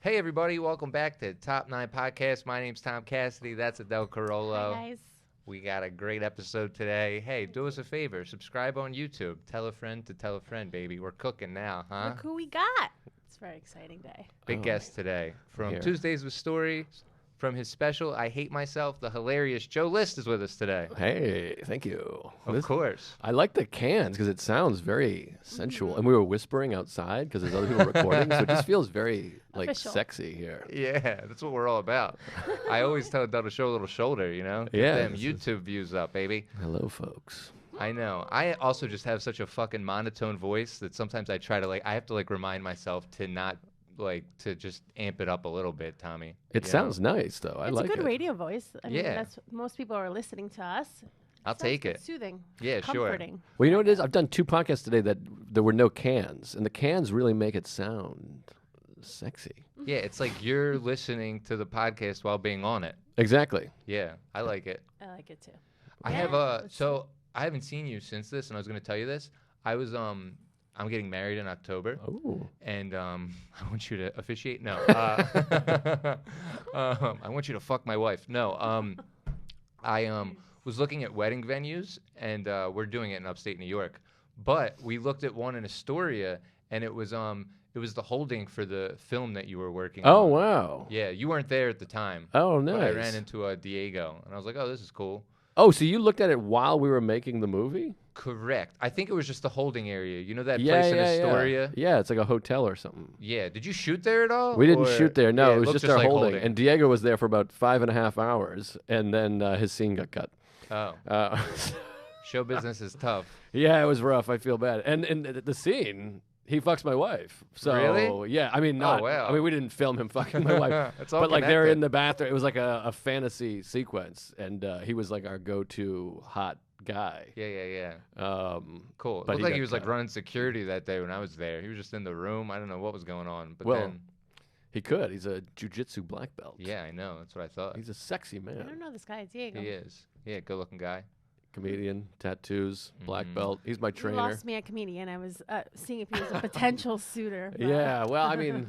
Hey, everybody. Welcome back to Top 9 Podcast. My name's Tom Cassidy. That's Adele Carollo. Hi, guys. We got a great episode today. Hey, do us a favor. Subscribe on YouTube. Tell a friend to tell a friend, baby. We're cooking now, huh? Look who we got. It's a very exciting day. Big guest today. From Here. Tuesdays with Stories, from his special, I Hate Myself, the hilarious Joe List is with us today. Hey, thank you. Of course. I like the cans because it sounds very sensual. And we were whispering outside because there's other people recording, so it just feels very Official. sexy here. Yeah, that's what we're all about. I always tell Adele to show a little shoulder, you know? Get Yeah, them this is- YouTube views up, baby. Hello, folks. I know. I also just have such a fucking monotone voice that sometimes I try to I have to remind myself to not to just amp it up a little bit, Tommy. It you sounds know? nice, though. I It's like a good it. radio voice. I mean, Yeah. that's most people are listening to us. I'll take it. Soothing. Yeah, sure. Comforting. Well, you know what it is? I've done 2 podcasts today that there were no cans, and the cans really make it sound sexy. Yeah, it's like you're listening to the podcast while being on it. Exactly. Yeah, I like it. I like it too. I Yeah, have let's so I haven't seen you since this, and I was going to tell you this. I was I'm getting married in October. Oh. And I want you to officiate. No, I want you to fuck my wife. No, I was looking at wedding venues, and we're doing it in upstate New York. But we looked at one in Astoria, and it was the holding for the film that you were working Oh, on. wow. Yeah, you weren't there at the time. Oh, nice. But I ran into Diego, and I was like, oh, this is cool. Oh, so you looked at it while we were making the movie? Correct. I think it was just the holding area. You know that Yeah, place in yeah, Astoria? yeah. Yeah, it's like a hotel or something. Yeah. Did you shoot there at all? We didn't Or- shoot there. No, Yeah, it was looked just our like holding. And Diego was there for about 5.5 hours, and then his scene got cut. Oh, show business is tough. Yeah, it was rough. I feel bad. And in the scene, he fucks my wife. So Really? yeah, I mean, not. wow. I mean, we didn't film him fucking my wife, It's all but they're connected. in the bathroom. It was like a fantasy sequence, and he was like our go-to hot guy. Yeah. Cool. But Looked he like got he was cut. running security that day when I was there. He was just in the room. I don't know what was going on. But Well, then, He could. He's a jujitsu black belt. yeah, I know. That's what I thought. He's a sexy I don't man. know this guy, Diego. He is. Yeah, good-looking guy. Comedian, tattoos, black Mhm. belt. He's my You trainer. lost me at comedian. I was seeing if he was a potential suitor. but- Yeah, well, I mean,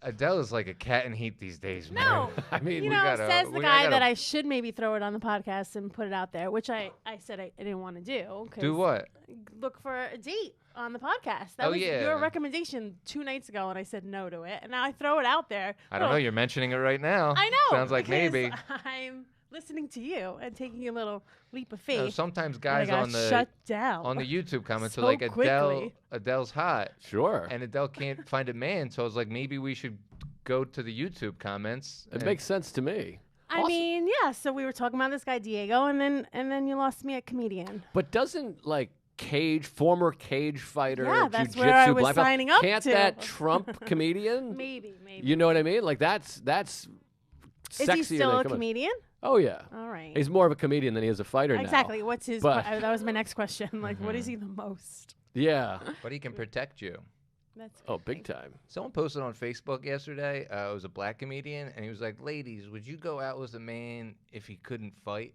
Adele is like a cat in heat these days, man. No. I mean, You we know, gotta- says the we guy gotta- that I should maybe throw it on the podcast and put it out there, which I said I didn't want to do. 'Cause Do what? Look for a date on the podcast. That Oh, was yeah. your recommendation 2 nights ago, and I said no to it. And now I throw it out there. I don't know. You're mentioning it right now. I know. Sounds like because maybe. I'm listening to you and taking a little leap of You know, faith. sometimes and I guys got on the shut down. YouTube comments are So like, quickly. Adele's hot. sure. And Adele can't find a man, so I was like, maybe we should go to the YouTube comments. It and- makes sense to me. I Also- mean, yeah. So we were talking about this guy Diego, and then you lost me at comedian. But doesn't former cage fighter, Yeah, that's jiu-jitsu where I was black belt, signing up can't to. that trump comedian? Maybe. You know what I mean? Like that's Is sexier he still than a come on. comedian? Oh yeah. All right. He's more of a comedian than he is a fighter Exactly. now. What's his? But- that was my next question. Like, what is he the most? Yeah. But he can protect you. That's Oh, good. big time. Someone posted on Facebook yesterday. It was a black comedian, and he was like, "Ladies, would you go out with a man if he couldn't fight?"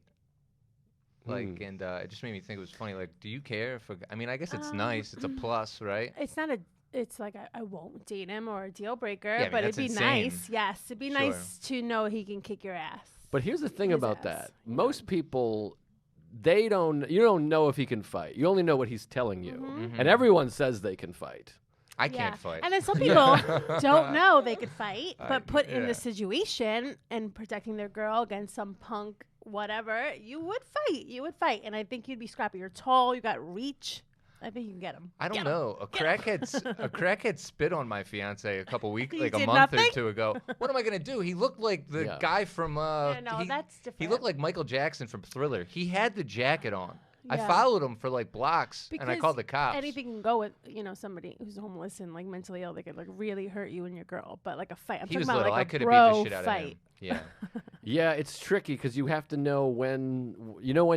Like, and it just made me think it was funny. Like, do you care if? I mean, I guess it's nice. It's a plus, right? It's not a. It's like I won't date him or a deal breaker, I mean, but it'd that's be insane. nice. Yes, it'd be Sure. nice to know he can kick your ass. But here's the thing His about ass, that. you know. Most people you don't know if he can fight. You only know what he's telling you. Mhm. And everyone says they can fight. I Yeah. can't fight. And then some people don't know they could fight, but put in yeah. the situation and protecting their girl against some punk, whatever, you would fight. You would fight. And I think you'd be scrappy. You're tall. You got reach. I think you can get him. I don't know. A crackhead spit on my fiance a couple weeks, He like a did month or nothing? two ago. What am I gonna do? He looked like the Yeah. guy from. Yeah, no, that's different. He looked like Michael Jackson from Thriller. He had the jacket on. I Yeah. followed him for like blocks, and I Because called the cops. Anything can go with somebody who's homeless and like mentally ill. They could like really hurt you and your girl. But like a fight, I'm He talking was about little. like I a could have beat the bro shit out of fight. him. Yeah. Yeah, it's tricky because you have to know when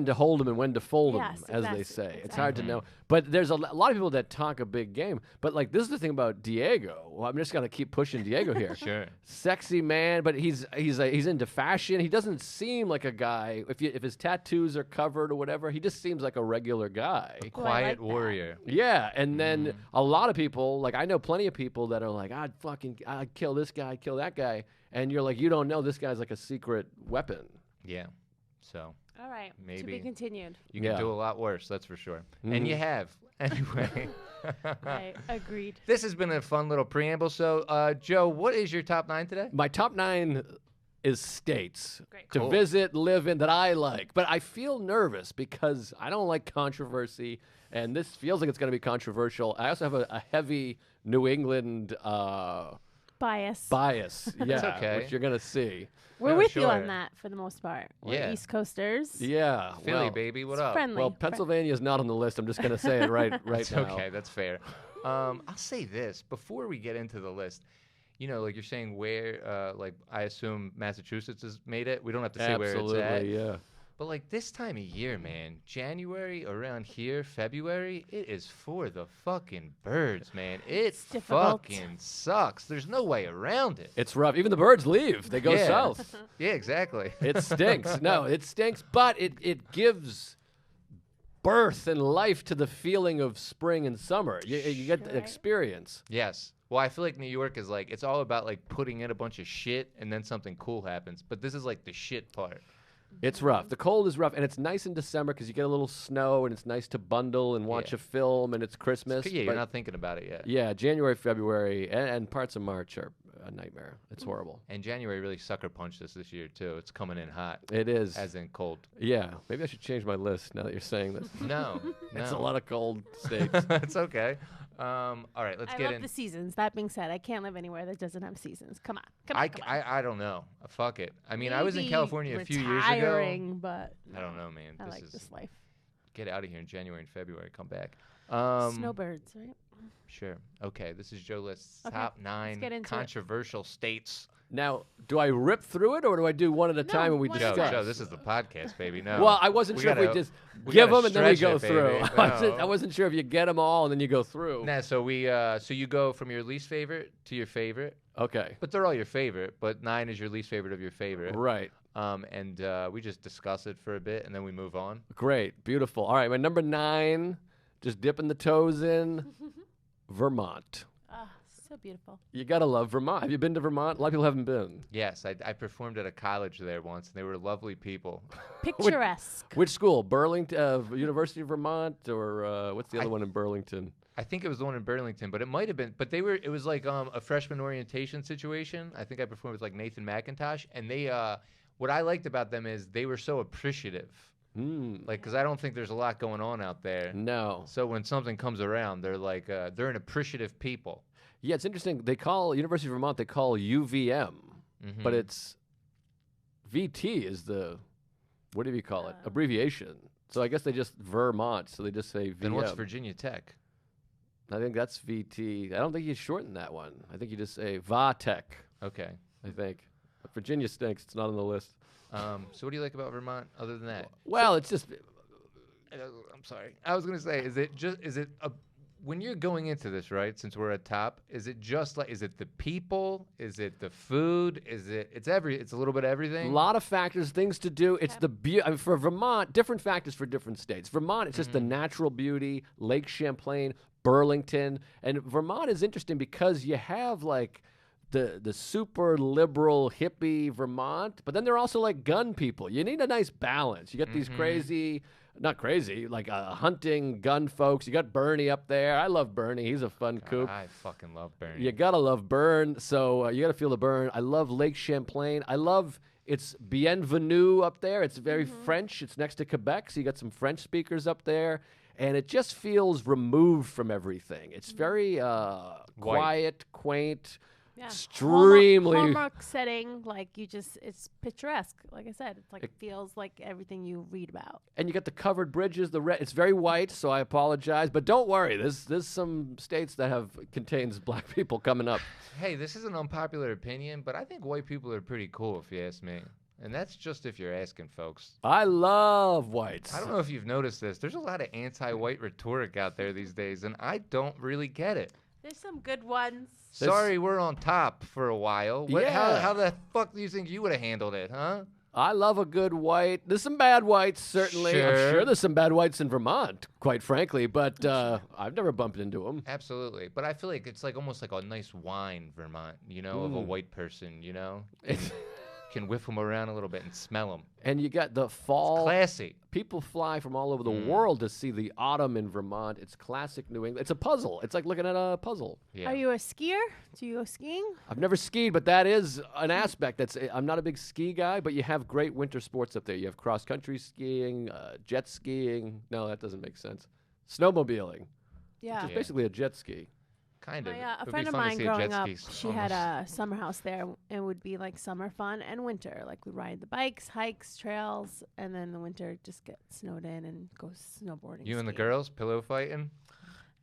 to hold them and when to fold them, Yes, as they exactly, say. It's hard to exactly. know. But there's a lot of people that talk a big game. But like this is the thing about Diego. Well, I'm just gonna keep pushing Diego here. Sure. Sexy man, but he's into fashion. He doesn't seem like a guy. If his tattoos are covered or whatever, he just seems like a regular guy. Oh, I Quiet like that. warrior. Yeah, and then a lot of people, like I know plenty of people that are like, I'd kill this guy, I'd kill that guy, and you're like, you don't know this guy's like a secret weapon. Yeah. So All right. To Maybe. be continued. you can Yeah. do a lot worse, that's for sure. And you have. Anyway. I agreed. This has been a fun little preamble. So, Joe, what is your top 9 today? My top 9 is states Great. to Cool. visit, live in that I like, but I feel nervous because I don't like controversy, and this feels like it's going to be controversial. I also have a heavy New England Bias. bias, yeah, okay. which you're going to see. We're No, with you sure. on that for the most part. We're Yeah. East Coasters. Yeah, Philly, well, baby, what It's up? friendly. Well, Pennsylvania is not on the list. I'm just going to say it right It's now. okay, that's fair. I'll say this before we get into the list. You know, like you're saying, where, like I assume Massachusetts has made it. We don't have to say where it's at. Absolutely, yeah. But like this time of year, man, January around here, February, it is for the fucking birds, man. It It's difficult. fucking sucks. There's no way around it. It's rough. Even the birds leave. They go Yeah. south. Yeah, exactly. It stinks. No, it stinks, but it gives birth and life to the feeling of spring and summer. You get the Sure. experience. Yes. Well, I feel like New York is like, it's all about like putting in a bunch of shit and then something cool happens. But this is like the shit part. It's rough. The cold is rough, and it's nice in December because you get a little snow, and it's nice to bundle and watch Yeah. a film, and it's Christmas. Yeah, you're but not thinking about it yet. yeah, January, February, and parts of March are a nightmare. It's horrible. And January really sucker punched us this year, too. It's coming in hot, It is. as in cold. Yeah, maybe I should change my list now that you're saying this. No. It's no. a lot of cold states. It's okay. All right, let's I get love in. the seasons. That being said, I can't live anywhere that doesn't have seasons. Come on. Come on. Come on. I don't know. Fuck it. I mean, I was in Maybe California a few years ago. retiring, but I don't know, man. I This like is this life. get out of here in January and February. Come back. Snowbirds, right? Sure. Okay, this is Joe List's Okay, top let's 9 get into it. controversial states. Now, do I rip through it, or do I do one at a No, time and we one at Joe, a discuss? time. Joe, this is the podcast, baby. No. Well, I wasn't We sure if we gotta- just we give gotta them and then we stretch go it, through. baby. I No. wasn't sure if you get them all and then you go through. Nah, so you go from your least favorite to your favorite, Okay, but they're all your favorite. But 9 is your least favorite of your favorite. right. And we just discuss it for a bit, and then we move on. Great, beautiful. All right, my number 9, just dipping the toes in, Vermont. Ah, so beautiful. You gotta love Vermont. Have you been to Vermont? A lot of people haven't been. Yes, I performed at a college there once, and they were lovely people. Picturesque. Which school? Burlington, University of Vermont, or what's the other one in Burlington? I think it was the one in Burlington, but it might have been. But they were. It was like a freshman orientation situation. I think I performed with like Nathan McIntosh, and they. What I liked about them is they were so appreciative. Mm, Like, because I don't think there's a lot going on out there. no. So when something comes around, they're like they're an appreciative people. Yeah, it's interesting. They call University of Vermont. They call UVM, Mhm. but it's VT is the what do you call it? Abbreviation. So I guess they just Vermont. So they just say VM. Then what's Virginia Tech? I think that's VT. I don't think you shorten that one. I think you just say VATech. Okay. I think. But Virginia stinks. It's not on the list. So what do you like about Vermont other than that? Well, it's just I'm sorry. I was gonna say, is it when you're going into this, right? Since we're at top, is it just like, is it the people? Is it the food? It's a little bit of a everything. lot of factors, things to do. It's the beauty. I mean, for Vermont, different factors for different states. Vermont, it's just the natural beauty, Lake Champlain, Burlington. And Vermont is interesting because you have like the super liberal hippie Vermont, but then they're also like gun people. You need a nice balance. You got these crazy, not crazy, like hunting gun folks. You got Bernie up there. I love Bernie. He's a fun kook. I fucking love Bernie. You gotta love Burn, so you gotta feel the burn. I love Lake Champlain. I love it's Bienvenue up there. It's very French. It's next to Quebec, so you got some French speakers up there, and it just feels removed from everything. It's very quiet, quaint. Yeah. extremely. Hallmark setting, like it's picturesque. Like I said, it's like it feels like everything you read about. And you got the covered bridges. It's very white, so I apologize, but don't worry. There's some states that contains black people coming up. Hey, this is an unpopular opinion, but I think white people are pretty cool, if you ask me. And that's just if you're asking, folks. I love whites. I don't know if you've noticed this. There's a lot of anti-white rhetoric out there these days, and I don't really get it. There's some good ones. Sorry, we're on top for a while. Yeah. How the fuck do you think you would have handled it, huh? I love a good white. There's some bad whites, certainly. I'm Sure. sure there's some bad whites in Vermont, quite frankly, but I've never bumped into them. Absolutely. But I feel like it's like almost like a nice wine, Vermont, of a white person, Can whiff them around a little bit and smell them. And you got the fall. Classy. People fly from all over the world to see the autumn in Vermont. It's classic New England. It's a puzzle. It's like looking at a puzzle. Yeah. Are you a skier? Do you go skiing? I've never skied, but that is an aspect. I'm not a big ski guy, but you have great winter sports up there. You have cross-country skiing, jet skiing. No, that doesn't make sense. Snowmobiling, Yeah. which is basically a jet ski. Kind of. A It'd friend be of fun to mine see a growing jet up, ski she had almost. a summer house there. It would be like summer fun and winter. Like we'd ride the bikes, hikes, trails, and then the winter just get snowed in and go snowboarding. You and the skiing. girls pillow fighting?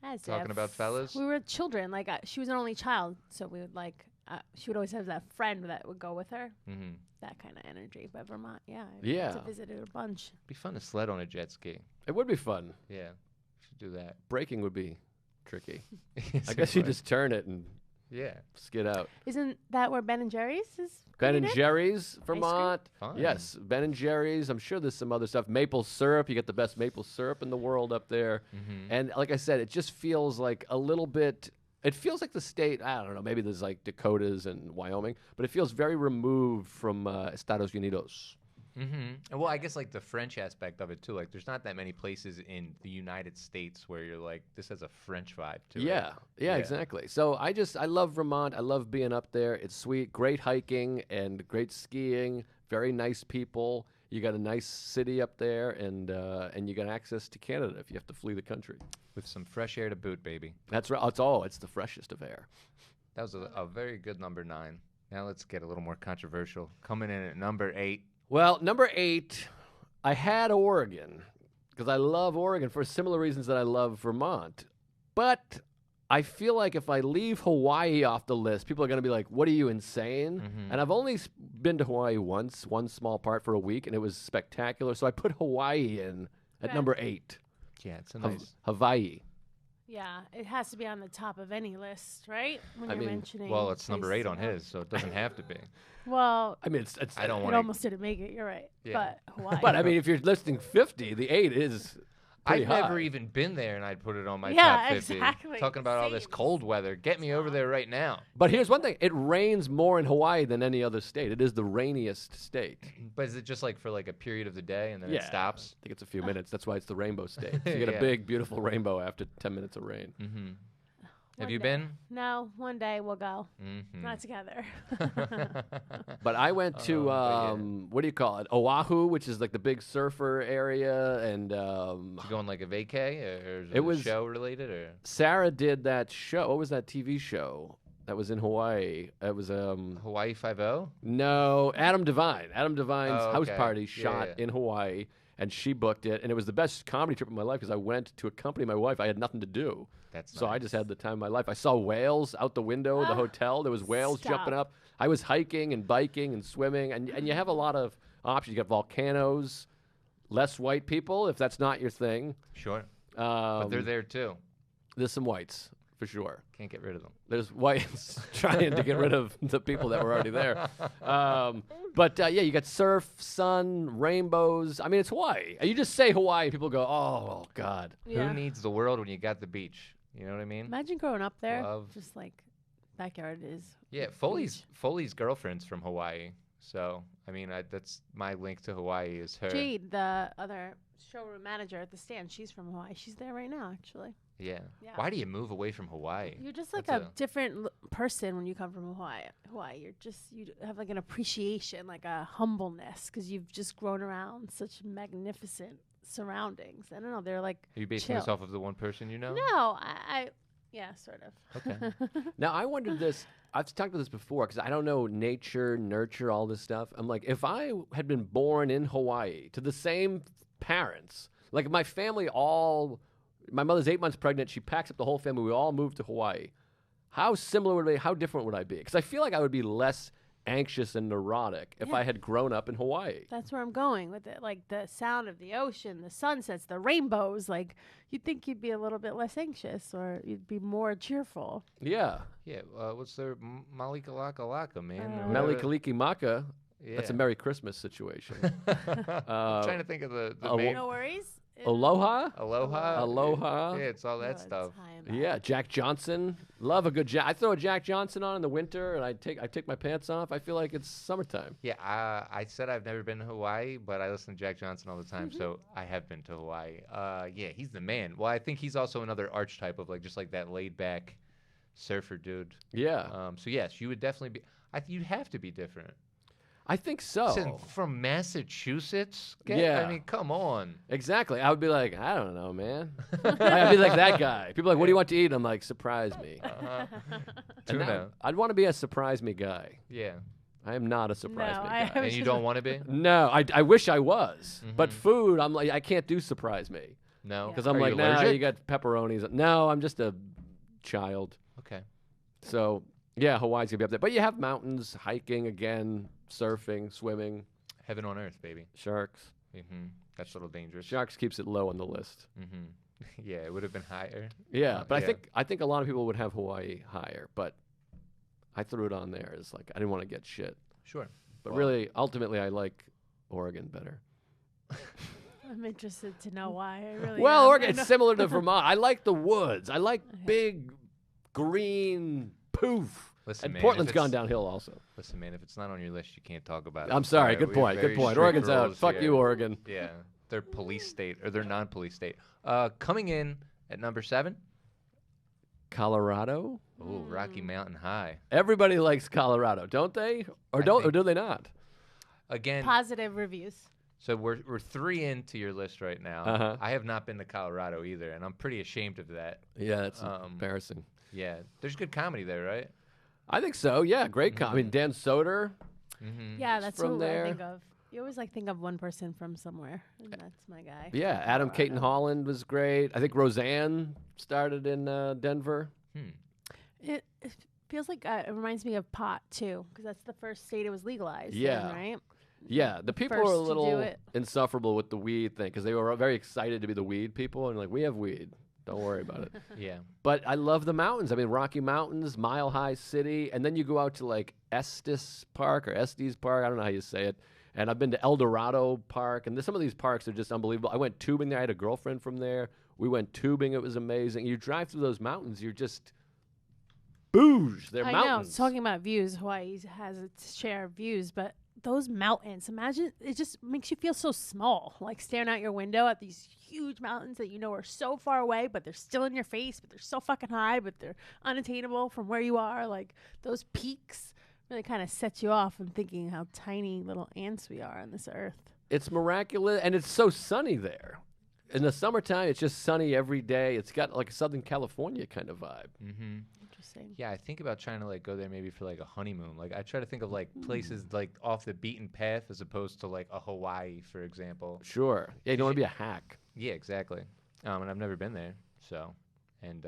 As talking if. about fellas? We were children. Like she was an only child, so we would she would always have that friend that would go with her. Mm-hmm. That kind of energy. But Vermont, yeah, I Yeah. went to visit it a bunch. Be fun to sled on a jet ski. It would be fun. Yeah. Should do that. Braking would be tricky. Yes, I it guess you would. just turn it and Yeah. skid out. Isn't that where Ben and Jerry's is? Ben and created? Jerry's, Vermont. Fun. Yes, Ben and Jerry's. I'm sure there's some other stuff. Maple syrup. You get the best maple syrup in the world up there. Mm-hmm. And like I said, it just feels like a little bit. It feels like the state. I don't know. Maybe there's like Dakotas and Wyoming, but it feels very removed from Estados Unidos. Mm-hmm. Well, I guess like the French aspect of it too. Like, there's not that many places in the United States where you're like, this has a French vibe to it. Yeah, exactly. So I love Vermont. I love being up there. It's sweet, great hiking and great skiing. Very nice people. You got a nice city up there, and you got access to Canada if you have to flee the country. With some fresh air to boot, baby. That's right. It's the freshest of air. That was a very good number 9. Now let's get a little more controversial. Coming in at number 8. Well, number 8, I had Oregon because I love Oregon for similar reasons that I love Vermont. But I feel like if I leave Hawaii off the list, people are going to be like, what are you, insane? Mm-hmm. And I've only been to Hawaii once, one small part for a week, and it was spectacular. So I put Hawaii in at Okay. number 8. Yeah, it's a nice. Hawaii. Yeah, it has to be on the top of any list, right? When I you're mean, mentioning. Well, it's number 8 places on to go. his, so it doesn't have to be. Well, I mean, it's I don't it want to. almost didn't make it. You're right. Yeah. But Hawaii. but I mean, if you're listing 50, the 8 is pretty I've high. never even been there, and I'd put it on my Yeah, top 50. exactly. Talking about all this Same. cold weather. Get me over there right now. But here's one thing. It rains more in Hawaii than any other state. It is the rainiest state. But is it just like for like a period of the day and then it stops? I think it's a few minutes. That's why it's the rainbow state. You get Yeah. a big, beautiful rainbow after 10 minutes of rain. Mm-hmm. Have One you day. been? No, one day we'll go. Mm-hmm. Not together. But I went to, but yeah. what do you call it? Oahu, which is like the big surfer area. And You going like a vacay, or is It it was- show related, or Sarah did that show. What was that TV show that was in Hawaii? It was, Hawaii 5-0? no, Adam Devine. Adam Devine's Oh, house okay. party Yeah, shot yeah. in Hawaii. And she booked it. And it was the best comedy trip of my life because I went to accompany my wife. I had nothing to do. That's So I nice. just had the time of my life. I saw whales out the window of the hotel. There was whales jumping Stop. up. I was hiking and biking and swimming, and you have a lot of options. You got volcanoes, less white people if that's not your thing. Sure. But they're Um, there too. There's some whites for sure. Can't get rid of them. There's whites trying to get rid of the people that were already there. But yeah, you got surf, sun, rainbows. I mean, it's Hawaii. You just say Hawaii, people go, oh God. Yeah. Who needs the world when you got the beach? You know what I mean? Imagine growing up there. Love. Just like backyard is. Yeah, Foley's girlfriend's from Hawaii. So, I mean, that's my link to Hawaii is her. Jade, the other showroom manager at the stand, she's from Hawaii. She's there right now, actually. Yeah. Yeah. Why do you move away from Hawaii? You're just like That's a different person when you come from Hawaii. You have like an appreciation, like a humbleness, because you've just grown around such magnificent surroundings. I don't know. They're like Are you basing chill. this off of the one person you know? No, I Yeah, sort of. Okay. Now, I wondered this. I've talked about this before because I don't know nature, nurture, all this stuff. I'm like, if I had been born in Hawaii to the same parents, like my family my mother's 8 months pregnant. She packs up the whole family. We all moved to Hawaii. How similar would it be? How different would I be? Because I feel like I would be less anxious and neurotic if I had grown up in Hawaii. That's where I'm going with it. Like the sound of the ocean, the sunsets, the rainbows. Like you'd think you'd be a little bit less anxious or you'd be more cheerful. Yeah. Yeah. What's their Malika Laka Laka, man? or Meli whatever. Kaliki Maka. Yeah. That's a Merry Christmas situation. I'm trying to think of the main. No worries. Aloha? Aloha. Aloha. Yeah, it's all that stuff. Yeah, Jack Johnson. Love a good Jack. I throw a Jack Johnson on in the winter, and I take my pants off. I feel like it's summertime. Yeah, I said I've never been to Hawaii, but I listen to Jack Johnson all the time, so I have been to Hawaii. Yeah, he's the man. Well, I think he's also another archetype of like just like that laid back surfer dude. Yeah, So yes, you would definitely be. You'd have to be different. I think so. Listen, from Massachusetts? Yeah. I mean, come on. Exactly. I would be like, I don't know, man. I'd be like that guy. People are like, what do you want to eat? I'm like, surprise me. And Tuna. now, I'd want to be a surprise me guy. Yeah. I am not a surprise No, me I guy. am- And you don't want to be? No, I wish I was. But Mhm. food, I'm like, I can't do surprise me. No. Because Are I'm like, you nah, allergic? you got pepperonis. No, I'm just a child. Okay. So, yeah, Hawaii's going to be up there. But you have mountains, hiking again, surfing, swimming, Heaven on earth, baby. sharks. That's a little dangerous. Sharks keeps it low on the list. Yeah, it would have been higher. Yeah, but yeah. I think a lot of people would have Hawaii higher, but I threw it on there as like I didn't want to get shit. Sure. But Well- really, ultimately, I like Oregon better. I'm interested to know why. I really Well, am. Oregon, I know- it's similar to Vermont. I like the woods. I like big green poof. Listen, And man, Portland's if gone it's- downhill also. Listen, man, if it's not on your list, you can't talk about it. I'm sorry. All right, Good we point. have Good very point. strict Oregon's out. rules Fuck here. you, Oregon. Yeah, they're police state, or they're non-police state. Coming in at number 7. Colorado. Ooh, Rocky Mountain High. Everybody likes Colorado, don't they? Or do they not? Again, Positive reviews. so we're 3 into your list right now. Uh-huh. I have not been to Colorado either, and I'm pretty ashamed of that. Yeah, that's embarrassing. embarrassing. Yeah, there's good comedy there, right? I think so. Yeah, great. I mean, Dan Soder. Yeah, that's from who there. I think of. You always like think of one person from somewhere, and that's my guy. Yeah, Adam Caton Holland was great. I think Roseanne started in Denver. It feels like it reminds me of pot too, because that's the first state it was legalized. Yeah. in, right. Yeah, the people First were a to do little it. insufferable with the weed thing because they were very excited to be the weed people and like, we have weed. Don't worry about it. Yeah. But I love the mountains. I mean, Rocky Mountains, Mile High City, and then you go out to like Estes Park or Estes Park. I don't know how you say it. And I've been to El Dorado Park, and some of these parks are just unbelievable. I went tubing there. I had a girlfriend from there. We went tubing. It was amazing. You drive through those mountains, you're just boosh. They're I mountains. know. Talking about views, Hawaii has its share of views, but those mountains, imagine, it just makes you feel so small. Like staring out your window at these huge mountains that you know are so far away, but they're still in your face, but they're so fucking high, but they're unattainable from where you are. Like those peaks really kind of sets you off and thinking how tiny little ants we are on this earth. It's miraculous, and it's so sunny there. In the summertime, it's just sunny every day. It's got like a Southern California kind of vibe. Interesting. Yeah, I think about trying to like go there maybe for like a honeymoon. Like I try to think of like places like off the beaten path as opposed to like a Hawaii, for example. Sure. Yeah, you don't want to be a hack. Yeah, exactly. And I've never been there, so and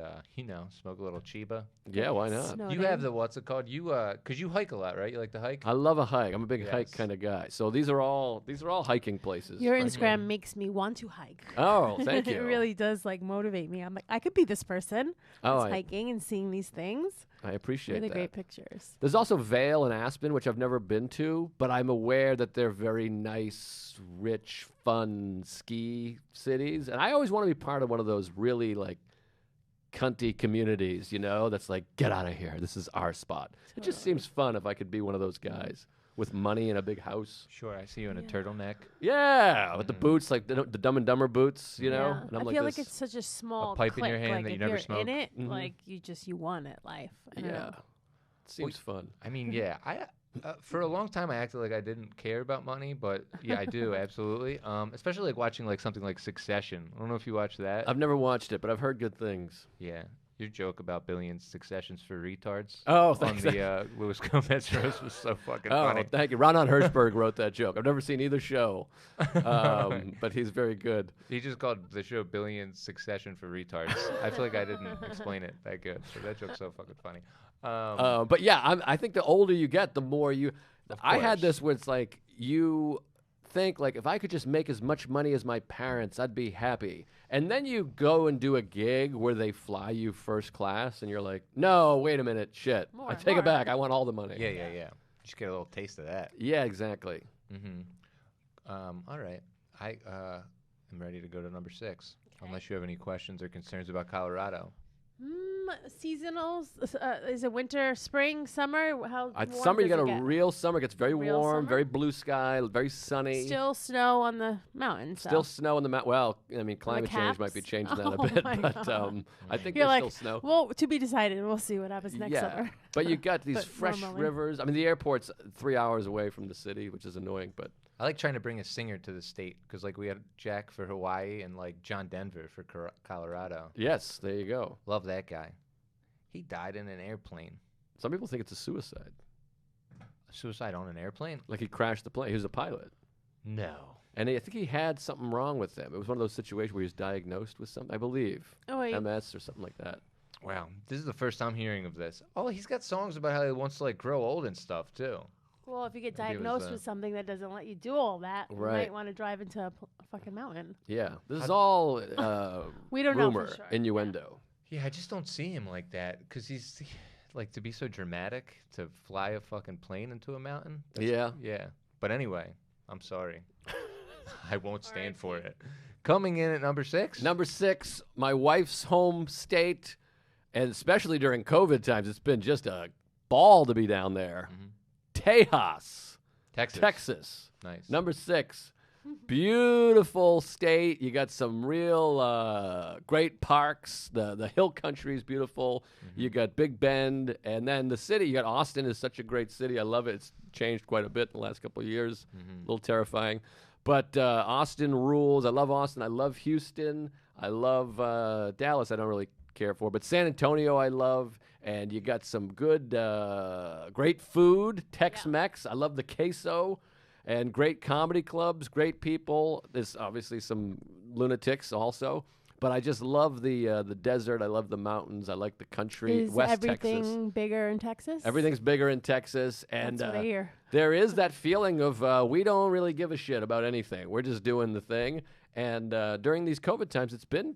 smoke a little chiba. Yeah, why not? Snowed You have in. the what's it called? You because you hike a lot, right? You like to hike? I love a hike. I'm a big hike Yes. kind of guy. So these are all hiking places. Your right Instagram there. makes me want to hike. Oh, thank It you. really does like motivate me. I'm like, I could be this person Oh, that's I hiking and seeing these things. I appreciate Really that. great pictures. There's also Vail and Aspen, which I've never been to, but I'm aware that they're very nice, rich, fun ski cities. And I always want to be part of one of those really like cunty communities, you know, that's like, get out of here. This is our spot. It just seems fun if I could be one of those guys with money and a big house. Sure, I see you in a Yeah. turtleneck. Yeah, with the boots, like the Dumb and Dumber boots, you know. Yeah. And I'm I like feel this. like it's such a small pipe in your clique. hand like that you if never you're smoke. in it, Mhm. like you want it life. I don't yeah, know. it seems fun. I mean, yeah, I for a long time I acted like I didn't care about money, but yeah, I do absolutely. Especially like watching like something like Succession. I don't know if you watch that. I've never watched it, but I've heard good things. Yeah. Your joke about billions successions for retards Oh, on thanks. the Louis Gomez roast was so fucking Oh, funny. thank you. Ronan Hirschberg wrote that joke. I've never seen either show, but he's very good. He just called the show Billions Succession for Retards. I feel like I didn't explain it that good. So that joke's so fucking funny. But yeah, I think the older you get, the more you. I had course. this where it's like you think like if I could just make as much money as my parents, I'd be happy. And then you go and do a gig where they fly you first class, and you're like, no, wait a minute, shit. More, I take more. it back. I want all the money. Yeah. Just get a little taste of that. Yeah, exactly. All right. I am ready to go to number 6. Okay. Unless you have any questions or concerns about Colorado. Seasonals? Is it winter, spring, summer? How warm Summer, you does got it a get? real summer. It gets very Real warm, summer? very blue sky, very sunny. Still snow on the mountains. Still snow in the mountain. Well, I mean, climate change might be caps? changing that Oh a bit, my but God. I think You're there's like, still snow. well, to be decided. We'll see what happens next yeah, summer. but you got these But fresh normally. rivers. I mean, the airport's 3 hours away from the city, which is annoying, but I like trying to bring a singer to the state because, like, we had Jack for Hawaii and, like, John Denver for Colorado. yes, there you go. Love that guy. He died in an airplane. Some people think it's a suicide. Suicide on an airplane? Like he crashed the plane. He was a pilot. No. And I think he had something wrong with him. It was one of those situations where he was diagnosed with something, I believe. Oh, wait. MS or something like that. Wow. This is the first I'm hearing of this. Oh, he's got songs about how he wants to, like, grow old and stuff, too. Well, if you get Maybe it was, diagnosed with something that doesn't let you do all that, you Right. might want to drive into a fucking mountain. Yeah. This is all We don't know for rumor, sure. innuendo. Yeah, I just don't see him like that because he's, like, to be so dramatic to fly a fucking plane into a mountain. Yeah. Yeah. But anyway, I'm sorry. I won't stand for it. Coming in at number 6. Number 6, my wife's home state, and especially during COVID times, it's been just a ball to be down there. Tejas, Texas. Nice. Number 6, beautiful state. You got some real great parks. The hill country is beautiful. You got Big Bend, and then the city. You got Austin is such a great city. I love it. It's changed quite a bit in the last couple of years. A little terrifying. But Austin rules. I love Austin. I love Houston. I love Dallas. I don't really care for. But San Antonio I love. And you got some good, great food, Tex-Mex. I love the queso. And great comedy clubs, great people. There's obviously some lunatics also. But I just love the desert. I love the mountains. I like the country. Is West everything Texas. bigger in Texas? Everything's bigger in Texas. And That's what I hear. there is that feeling of we don't really give a shit about anything. We're just doing the thing. And during these COVID times, it's been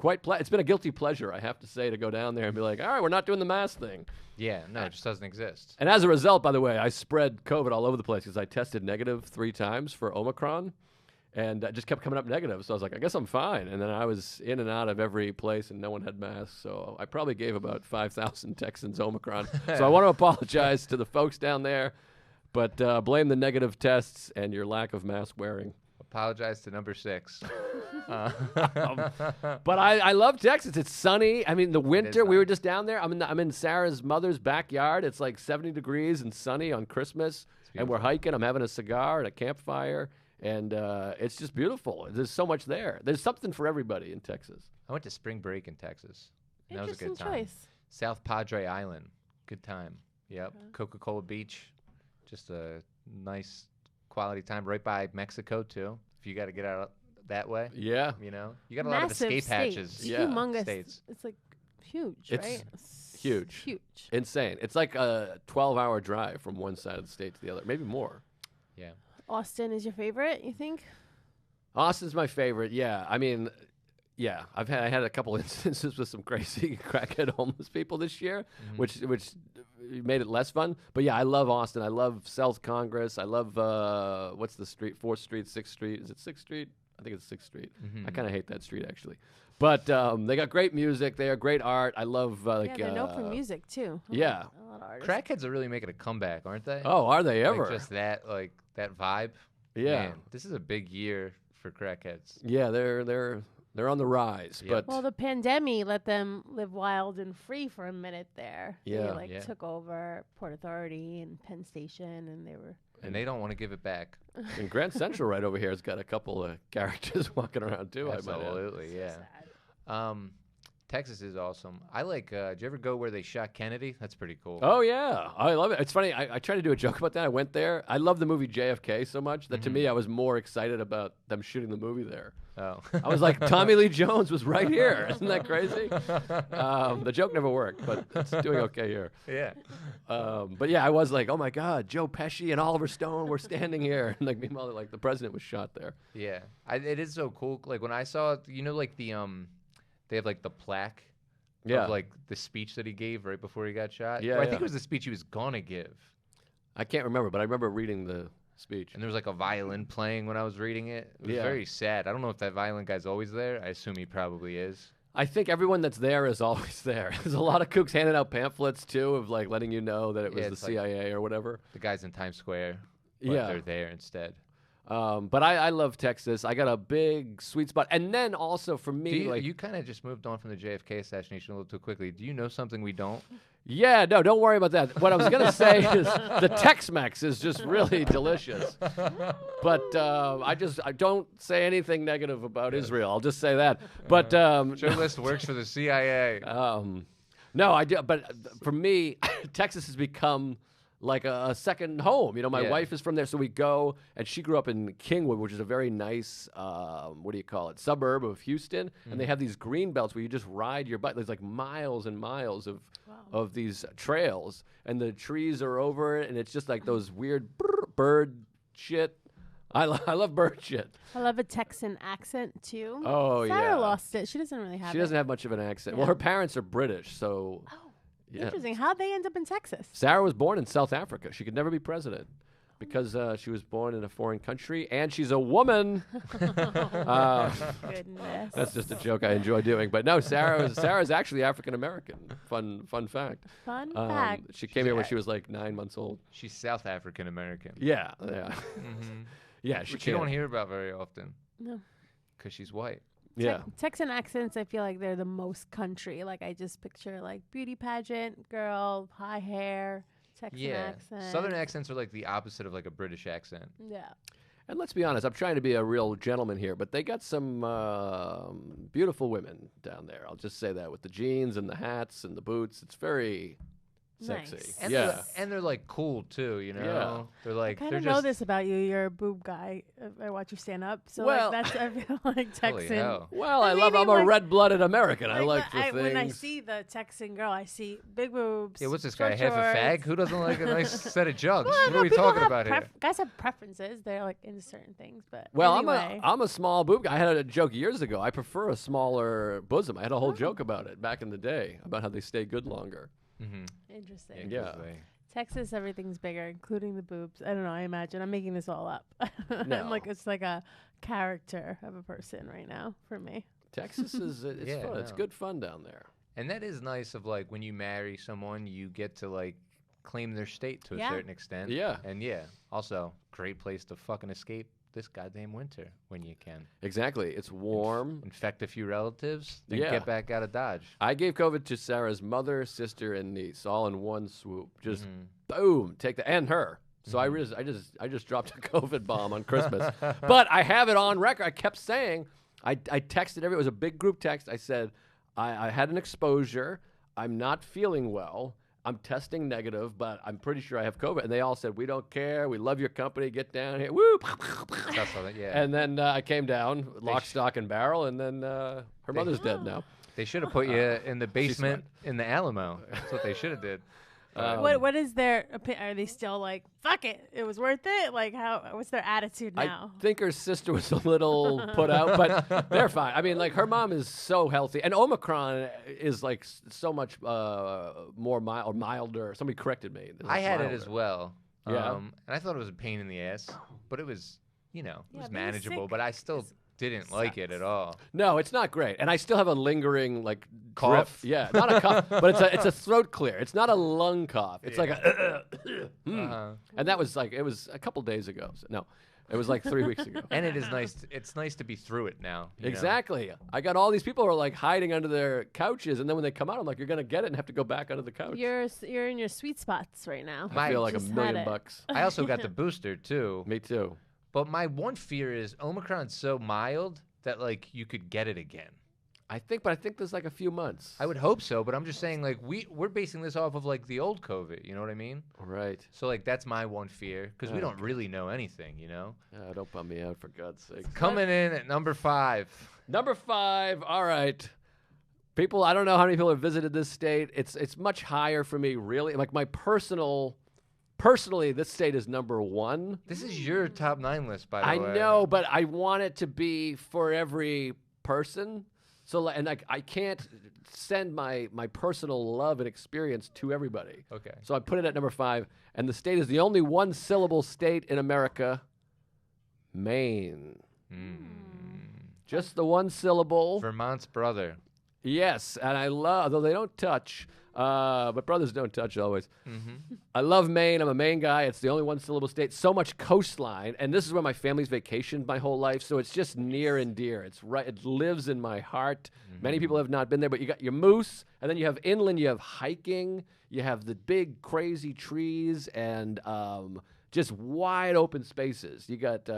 it's been a guilty pleasure, I have to say, to go down there and be like, all right, we're not doing the mask thing. Yeah, no, it just doesn't exist. And as a result, by the way, I spread COVID all over the place because I tested negative 3 times for Omicron. And it just kept coming up negative. So I was like, I guess I'm fine. And then I was in and out of every place and no one had masks. So I probably gave about 5,000 Texans Omicron. So I want to apologize to the folks down there, but blame the negative tests and your lack of mask wearing. Apologize to number 6. But I love Texas. It's sunny. I mean, the winter, we were just down there. I'm in Sarah's mother's backyard. It's like 70 degrees and sunny on Christmas. And we're hiking. I'm having a cigar at a campfire. And it's just beautiful. There's so much there. There's something for everybody in Texas. I went to spring break in Texas. And that was a good Interesting time. choice. South Padre Island. Good time. Yep. Okay. Coca-Cola Beach. Just a nice quality time right by Mexico, too. If you got to get out that way, Yeah. you know. You got a lot of Massive escape state. hatches. Yeah. Humongous. States. It's like huge, It's right? huge. Huge. Insane. It's like a 12-hour drive from one side of the state to the other. Maybe more. Yeah. Austin is your favorite, you think? Austin's my favorite. Yeah. I mean, yeah. I had a couple instances with some crazy crackhead homeless people this year, which made it less fun. But yeah, I love Austin. I love South Congress. I love what's the street? 4th Street, 6th Street. Is it 6th Street? I think it's 6th Street. I kind of hate that street actually. But they got great music. They have great art. I love Yeah, they're known for music too. yeah. A lot of artists. Crackheads are really making a comeback, aren't they? Oh, are they ever? Like just that vibe. Yeah. Man, this is a big year for crackheads. Yeah, they're on the rise. Yep. But Well, the pandemic let them live wild and free for a minute there. Yeah. They took over Port Authority and Penn Station, and they were. And they don't want to give it back. and Grand Central right over here has got a couple of characters walking around too. I might add. Absolutely, yeah. Sad. Texas is awesome. I like. Did you ever go where they shot Kennedy? That's pretty cool. Oh yeah, I love it. It's funny. I tried to do a joke about that. I went there. I love the movie JFK so much that to me I was more excited about them shooting the movie there. Oh. I was like, Tommy Lee Jones was right here. Isn't that crazy? The joke never worked, but it's doing okay here. Yeah. But yeah, I was like, oh my God, Joe Pesci and Oliver Stone were standing here. And like meanwhile, like the president was shot there. Yeah. It is so cool. Like when I saw, like the they have like the plaque. Yeah. Of like the speech that he gave right before he got shot. Yeah, Or I think yeah. it was the speech he was gonna give. I can't remember, but I remember reading the speech. And there was like a violin playing when I was reading it. It was very sad. I don't know if that violin guy's always there. I assume he probably is. I think everyone that's there is always there. There's a lot of kooks handing out pamphlets too of like letting you know that it was the it's like- CIA or whatever. The guy's in Times Square. But Yeah. they're there instead. But I love Texas. I got a big sweet spot. And then also for me, like You kind of just moved on from the JFK assassination a little too quickly. Do you know something we don't? yeah, no, don't worry about that. What I was gonna say is the Tex-Mex is just really delicious. But I don't say anything negative about Israel. I'll just say that. But Journalist works for the CIA. no, I do. But for me, Texas has become like a second home. You know, my Yeah. wife is from there, so we go, and she grew up in Kingwood, which is a very nice, what do you call it, suburb of Houston. And they have these green belts where you just ride your bike. There's like miles and miles of these trails, and the trees are over it, and it's just like those weird bird shit. I love bird shit. I love a Texan accent too. Oh, Sarah yeah. lost it. She doesn't really have She it. doesn't have much of an accent. Yeah. Well, her parents are British, so Oh, yeah. interesting. How'd they end up in Texas? Sarah was born in South Africa. She could never be president because she was born in a foreign country, and she's a woman. Goodness. That's just a joke I enjoy doing. But no, Sarah's actually African American. Fun fact. Fun fact. She came here when she was like 9 months old. She's South African American. Yeah. Mm-hmm. Yeah, she Which you came. don't hear about very often No. because she's white. Yeah. Texan accents, I feel like they're the most country. Like I just picture like beauty pageant girl, high hair, Texan accent. Southern accents are like the opposite of like a British accent. Yeah. And let's be honest, I'm trying to be a real gentleman here, but they got some beautiful women down there. I'll just say that with the jeans and the hats and the boots. It's very sexy. Nice. And yeah. they're like cool too, you know. Yeah. They're I like kind they're of just know this about you. You're a boob guy. I watch you stand up. So Well- like that's I feel like Holy Texan. hell. Well, I I'm mean, a like- red-blooded American. I like but the things. when I see the Texan girl, I see big boobs. Yeah, what's this guy? short Half a fag? shorts. Who doesn't like a nice set of jugs? Well, What no, are we people talking have about here? Guys have preferences. They're like into certain things, but Well, anyway. I'm a small boob guy. I had a joke years ago. I prefer a smaller bosom. I had a whole joke about it back in the day about how they stay good longer. Mm-hmm. Interesting. Yeah. Texas, everything's bigger, including the boobs. I don't know. I imagine I'm making this all up. No. I'm like it's like a character of a person right now for me. Texas is it's Yeah, fun. It's no. good fun down there. And that is nice of like when you marry someone, you get to like claim their state to a Yeah. certain extent. Yeah. And yeah, also great place to fucking escape this goddamn winter when you can. Exactly. It's warm. Infect a few relatives, then Yeah. get back out of Dodge. I gave COVID to Sarah's mother, sister, and niece all in one swoop. Just Mhm. boom, take that, and her. So I just dropped a COVID bomb on Christmas. But I have it on record. I kept saying, I texted everyone. It was a big group text. I said, I had an exposure. I'm not feeling well. I'm testing negative, but I'm pretty sure I have COVID. And they all said, we don't care. We love your company. Get down here. Woo! Stuff like that, yeah. And then I came down, lock, stock, and barrel, and then her mother's dead now. They should have put you in the basement in the Alamo. That's what they should have did. What is their are they still like fuck it? It was worth it. Like what's their attitude now? I think her sister was a little put out, but they're fine. I mean, like her mom is so healthy, and Omicron is like so much more milder. Somebody corrected me. I had it milder. as well. Yeah. And I thought it was a pain in the ass, but it was, it Yeah, was being manageable. sick But I still didn't like it at all. No, it's not great, and I still have a lingering like Cough? drip. Yeah, not a cough, but it's a throat clear. It's not a lung cough. It's like a, and that was like it was a couple days ago. So, no, it was like 3 weeks ago. And it is nice. It's nice to be through it now. you know? Exactly. I got all these people who are like hiding under their couches, and then when they come out, I'm like, "You're gonna get it and have to go back under the couch." You're in your sweet spots right now. I feel like Just $1 had million it. bucks. I also got the booster too. Me too. But my one fear is Omicron's so mild that like you could get it again. I think there's like a few months. I would hope so, but I'm just saying, like, we're basing this off of, like, the old COVID, you know what I mean? Right. So, like, that's my one fear, because we don't really know anything, you know? Don't bum me out, for God's sake. Coming in at number 5. Number 5, all right. People, I don't know how many people have visited this state. It's much higher for me, really. Like, personally, this state is number 1. This is your top 9 list, by the way. I know, but I want it to be for every person. So, and like, I can't send my personal love and experience to everybody. Okay. So I put it at number 5, and the state is the only one-syllable state in America, Maine. Just the one syllable. Vermont's brother. Yes, and I love, though they don't touch, but brothers don't touch always. I love Maine. I'm a Maine guy. It's the only one-syllable state. So much coastline, and this is where my family's vacationed my whole life, so it's just near and dear. It's right. It lives in my heart. Many people have not been there, but you got your moose, and then you have inland. You have hiking. You have the big, crazy trees, and just wide open spaces. You got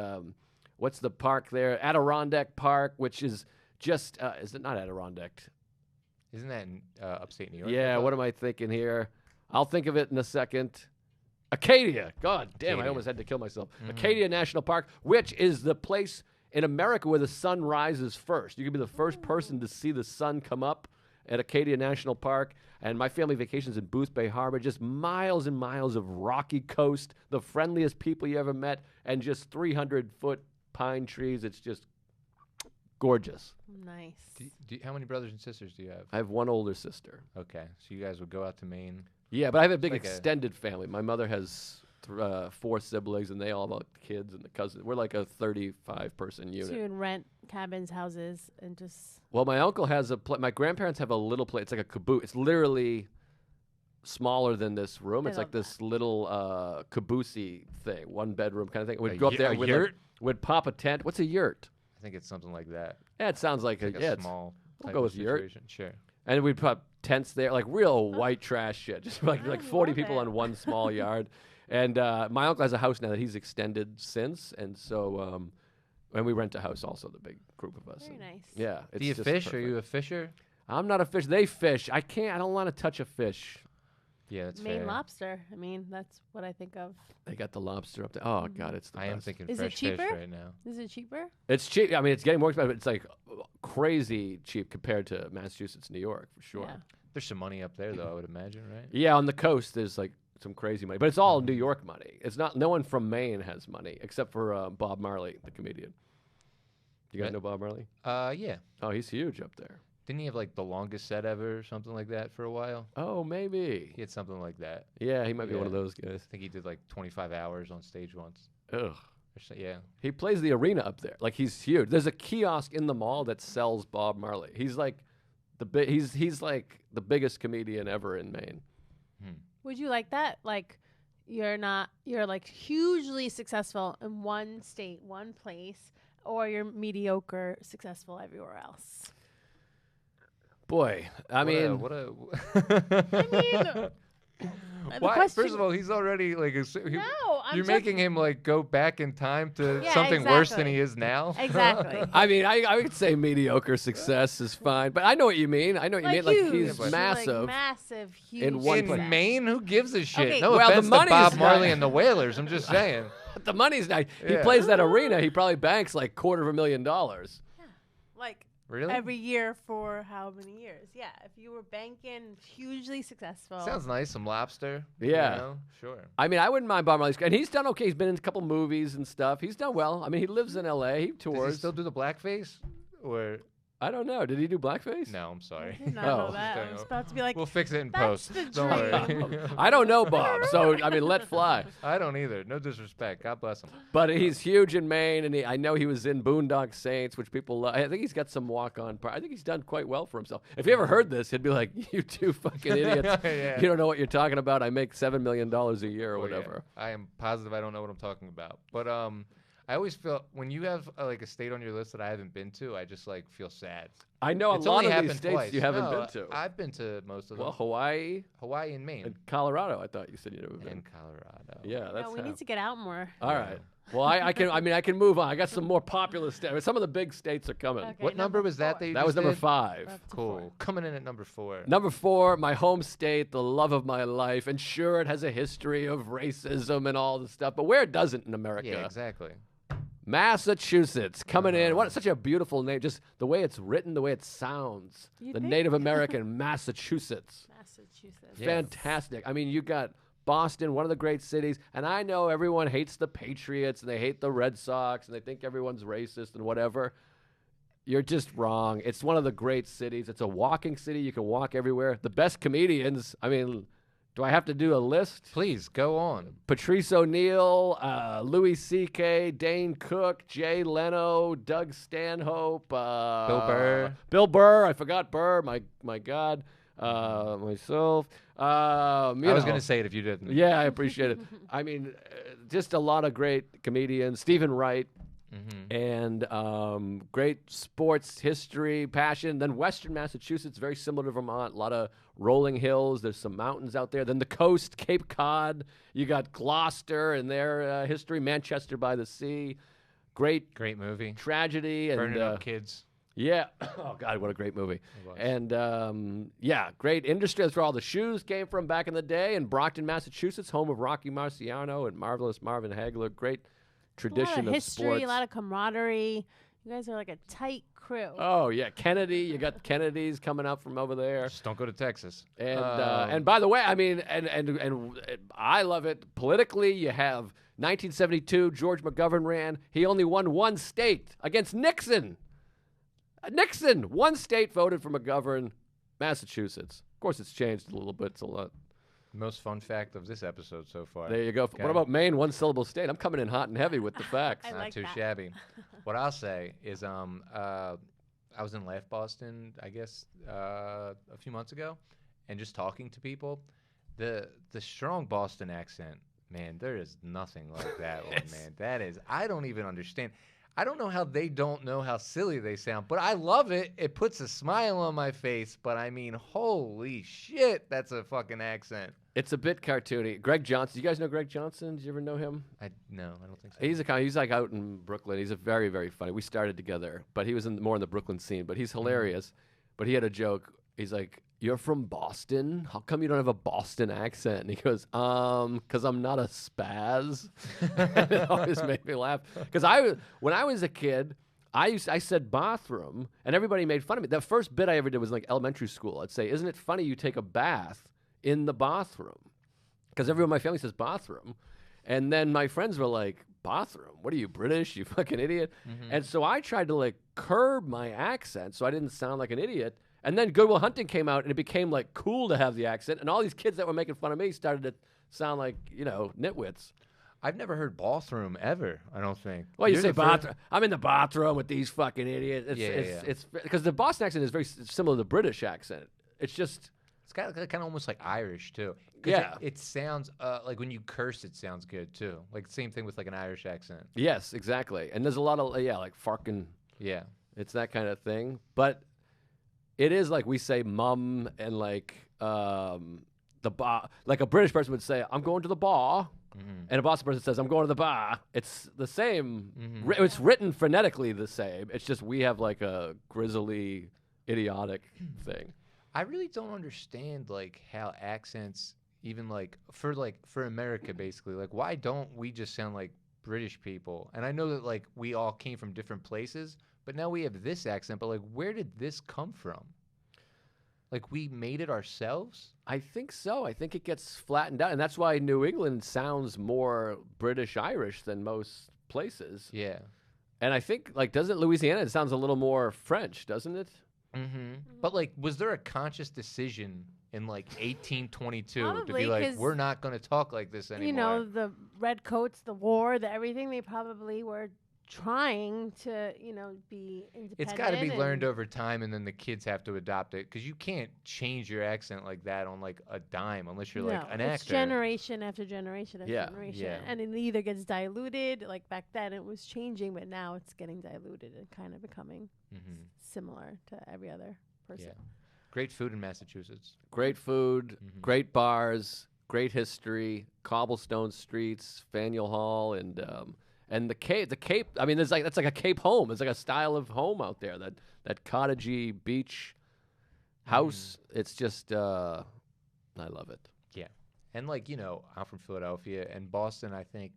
what's the park there? Adirondack Park, which is just is it not Adirondack? Isn't that in upstate New York? Yeah, what am I thinking here? I'll think of it in a second. Acadia. God damn, I Acadia. almost had to kill myself. Acadia National Park, which is the place in America where the sun rises first. You can be the first person to see the sun come up at Acadia National Park. And my family vacations in Booth Bay Harbor, just miles and miles of rocky coast, the friendliest people you ever met, and just 300-foot pine trees. It's just gorgeous. Nice. How many brothers and sisters do you have? I have one older sister. Okay, so you guys would go out to Maine. Yeah, but I have a big like a- extended family. My mother has 4 siblings, and they all have kids and the cousins. We're like a 35-person So unit. you would rent cabins, houses, and just. Well, my uncle has my grandparents have a little place. It's like a caboose. It's literally smaller than this room. I It's like love this little caboosey thing, 1-bedroom kind of thing. We'd A go up y- there a with yurt? we'd pop a tent. What's a yurt? I think it's something like that. Yeah, it sounds like Like yeah, a it's- small we'll type go of with yurt. situation. Sure. And we'd put tents there, like real white trash shit, just like I 40 love people it. on one small yard. And my uncle has a house now that he's extended since, and so and we rent a house also, the big group of us. Very And nice. Yeah, it's Do you just fish? Are perfect. you a fisher? I'm not a fish. They fish. I can't. I don't want to touch a fish. Yeah, that's Maine fair. lobster. I mean, that's what I think of. They got the lobster up there. Oh God, it's the I am best. thinking Is it fresh fish cheaper? right now. Is it cheaper? It's cheap. I mean, it's getting more expensive. It's like crazy cheap compared to Massachusetts, New York, for sure. Yeah. There's some money up there, though, I would imagine, right? Yeah, on the coast, there's like some crazy money, but it's all New York money. It's not. No one from Maine has money except for Bob Marley, the comedian. You guys Right. know Bob Marley? Yeah. Oh, he's huge up there. Didn't he have like the longest set ever or something like that for a while? Oh, maybe. He had something like that. Yeah, he might be one of Yeah. those guys. I think he did like 25 hours on stage once. Ugh. Yeah. He plays the arena up there. Like he's huge. There's a kiosk in the mall that sells Bob Marley. He's like he's like the biggest comedian ever in Maine. Would you like that? Like, you're like hugely successful in one state, one place, or you're mediocre successful everywhere else? Boy, I mean, what a. I mean, the Why? question- First of all, he's already like. No, I'm You're just- making him like go back in time to Yeah, something worse than exactly. he is now. Exactly. I mean, I would say mediocre success is fine, but I know what you mean. I know what you mean. Like huge, he's Yeah, but- massive. like massive, huge. in one In place. Maine, who gives a shit? Okay. No Well, the offense to money's Bob not- Marley and the Wailers. I'm just saying. But the money's nice. He Yeah. plays that arena. He probably banks like $250,000. like Really? every year for how many years? Yeah, if you were banking hugely successful. Sounds nice. Some lobster. Yeah. You know? Sure. I mean, I wouldn't mind Bob Marley's, and he's done okay. He's been in a couple movies and stuff. He's done well. I mean, he lives in L.A. He Does tours. he still do the blackface? Or I don't know. Did he do blackface? no? I'm I sorry. did not Oh. know that. I was Don't about to be like, We'll fix it in That's post. the Don't dream. worry. I don't know Bob, so I mean, let fly. I don't either. No disrespect. God bless him. But he's huge in Maine, and I know he was in Boondock Saints, which people love. I think he's got some walk-on part. I think he's done quite well for himself. If he ever heard this, he'd be like, "You two fucking idiots! Yeah. You don't know what you're talking about. I make $7 million a year or Well, yeah. whatever." I am positive I don't know what I'm talking about. But I always feel when you have like a state on your list that I haven't been to, I just like feel sad. I know It's a lot only of happened these states twice. you haven't No, been to. I've been to most of them. Well, Hawaii Hawaii and Maine and Colorado. I thought you said you'd never been. and Colorado. Yeah, that's no, we need to get out more. all right. Well, I can move on. I got some more popular states. Some of the big states are coming. Okay, What number was that? 4. You That was just number did? 5. Up to Cool. 4. Coming in at number 4. Number 4, my home state, the love of my life. And sure, it has a history of racism and all the stuff, but where doesn't in America? Yeah, exactly. Massachusetts coming in. What such a beautiful name. Just the way it's written, the way it sounds. You The think? Native American Massachusetts. Massachusetts. Yeah. Fantastic. I mean, you got Boston, one of the great cities, and I know everyone hates the Patriots and they hate the Red Sox and they think everyone's racist and whatever. You're just wrong. It's one of the great cities. It's a walking city. You can walk everywhere. The best comedians. I mean, do I have to do a list? Please go on. Patrice O'Neill, Louis C.K., Dane Cook, Jay Leno, Doug Stanhope, Bill Burr. Bill Burr. I forgot Burr. My God. Myself. I was going going to say it if you didn't. Yeah, I appreciate it. I mean, just a lot of great comedians. Stephen Wright. Mm-hmm. And great sports history, passion. Then Western Massachusetts, very similar to Vermont. A lot of rolling hills. There's some mountains out there. Then the coast, Cape Cod. You got Gloucester and their history. Manchester by the Sea. Great movie. tragedy. Burning And up kids. yeah. Oh, God, what a great movie. It was. And, yeah, great industry. That's where all the shoes came from back in the day. In Brockton, Massachusetts, home of Rocky Marciano and marvelous Marvin Hagler. Great tradition a lot of history, sports. a lot of camaraderie. You guys are like a tight crew. Oh, yeah, Kennedy. You got Kennedys coming up from over there. Just don't go to Texas. And by the way, I mean, and I love it. Politically, you have 1972, George McGovern ran. He only won one state against Nixon. Nixon, one state voted for McGovern, Massachusetts. Of course, it's changed a little bit. It's a lot. Most fun fact of this episode so far. There you go. Okay. What about Maine, one syllable state? I'm coming in hot and heavy with the facts. I Not like too that. shabby. What I'll say is, I was in Laugh Boston, I guess, a few months ago, and just talking to people, the strong Boston accent, man, there is nothing like that one, man. That is, I don't even understand. I don't know how they don't know how silly they sound, but I love it. It puts a smile on my face, but I mean, holy shit, that's a fucking accent. It's a bit cartoony. Greg Johnson. You guys know Greg Johnson? Did you ever know him? No, I don't think so. He's like out in Brooklyn. He's a very, very funny. We started together, but he was more in the Brooklyn scene. But he's hilarious. But he had a joke. He's like, "You're from Boston? How come you don't have a Boston accent?" And he goes, "'Cause I'm not a spaz." And it always made me laugh. Because when I was a kid, I said bathroom, and everybody made fun of me. The first bit I ever did was like elementary school. I'd say, "Isn't it funny you take a bath in the bathroom?" Because everyone in my family says bathroom. And then my friends were like, "Bathroom? What are you, British? You fucking idiot." And so I tried to like curb my accent so I didn't sound like an idiot. And then Good Will Hunting came out and it became like cool to have the accent. And all these kids that were making fun of me started to sound like, nitwits. I've never heard bathroom ever, I don't think. Well, you You're say the first- bathroom. I'm in the bathroom with these fucking idiots. It's because the Boston accent is very similar to the British accent. It's just... It's got kind of almost like Irish too. 'Cause Yeah. it sounds like when you curse, it sounds good too. Like same thing with like an Irish accent. Yes, exactly. And there's a lot of, like farking. Yeah. It's that kind of thing. But it is like we say mum and like the bar. Like a British person would say, "I'm going to the bar." And a Boston person says, "I'm going to the bar." It's the same. It's written phonetically the same. It's just we have like a grisly, idiotic thing. I really don't understand like how accents even like for America basically, like why don't we just sound like British people? And I know that like we all came from different places, but now we have this accent, but like where did this come from? Like we made it ourselves? I think so. I think it gets flattened out, and that's why New England sounds more British Irish than most places. Yeah. And I think like doesn't Louisiana? It sounds a little more French, doesn't it? But like was there a conscious decision in like 1822 to Probably, be like 'cause, we're not going to talk like this anymore? You know, the redcoats, the war, the everything, they probably were trying to, be independent. It's got to be learned and- over time, and then the kids have to adopt it because you can't change your accent like that on like a dime unless you're like No, an it's actor. generation after generation after Yeah. generation. Yeah. And it either gets diluted, like back then it was changing, but now it's getting diluted and kind of becoming similar to every other person. Yeah. Great food in Massachusetts. Great food, great bars, great history, cobblestone streets, Faneuil Hall, and And the Cape. I mean, that's like a Cape home. It's like a style of home out there. That cottagey beach house. It's just, I love it. Yeah. And like, I'm from Philadelphia and Boston, I think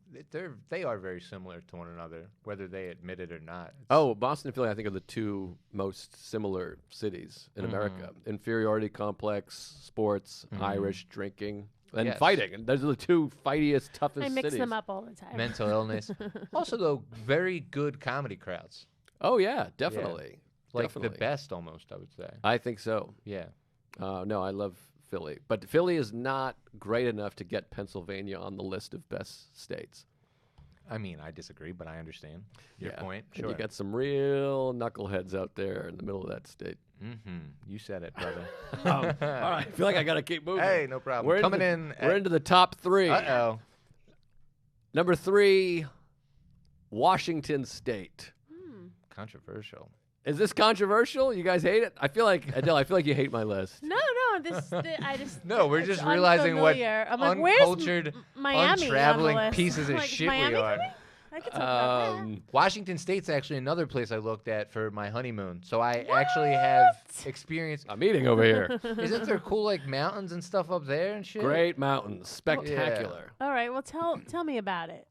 they are very similar to one another, whether they admit it or not. Boston and Philly, I think, are the two most similar cities in America. Inferiority complex, sports, Irish, drinking, and fighting. And those are the two fightiest, toughest I mix cities. them up all the time. Mental illness. Also, though, very good comedy crowds. Oh, yeah, definitely. Like Definitely. the best almost, I would say. I think so. Yeah. No, I love Philly. But Philly is not great enough to get Pennsylvania on the list of best states. I mean, I disagree, but I understand your point. And Sure. you got some real knuckleheads out there in the middle of that state. You said it, brother. All right. I feel like I got to keep moving. Hey, no problem. We're Coming We're into the top three. Uh-oh. Number 3, Washington State. Controversial. Is this controversial? You guys hate it? I feel like, Adele, I feel like you hate my list. No, I just. No, we're it's just realizing what unfamiliar. I'm like, uncultured, where's Miami untraveling on the list? pieces of Like, shit Miami we are. coming? I could talk about that. Washington State's actually another place I looked at for my honeymoon. So I actually have experience. I'm eating over here. Isn't there cool like mountains and stuff up there and shit? Great mountains. Spectacular. All right, well, tell me about it.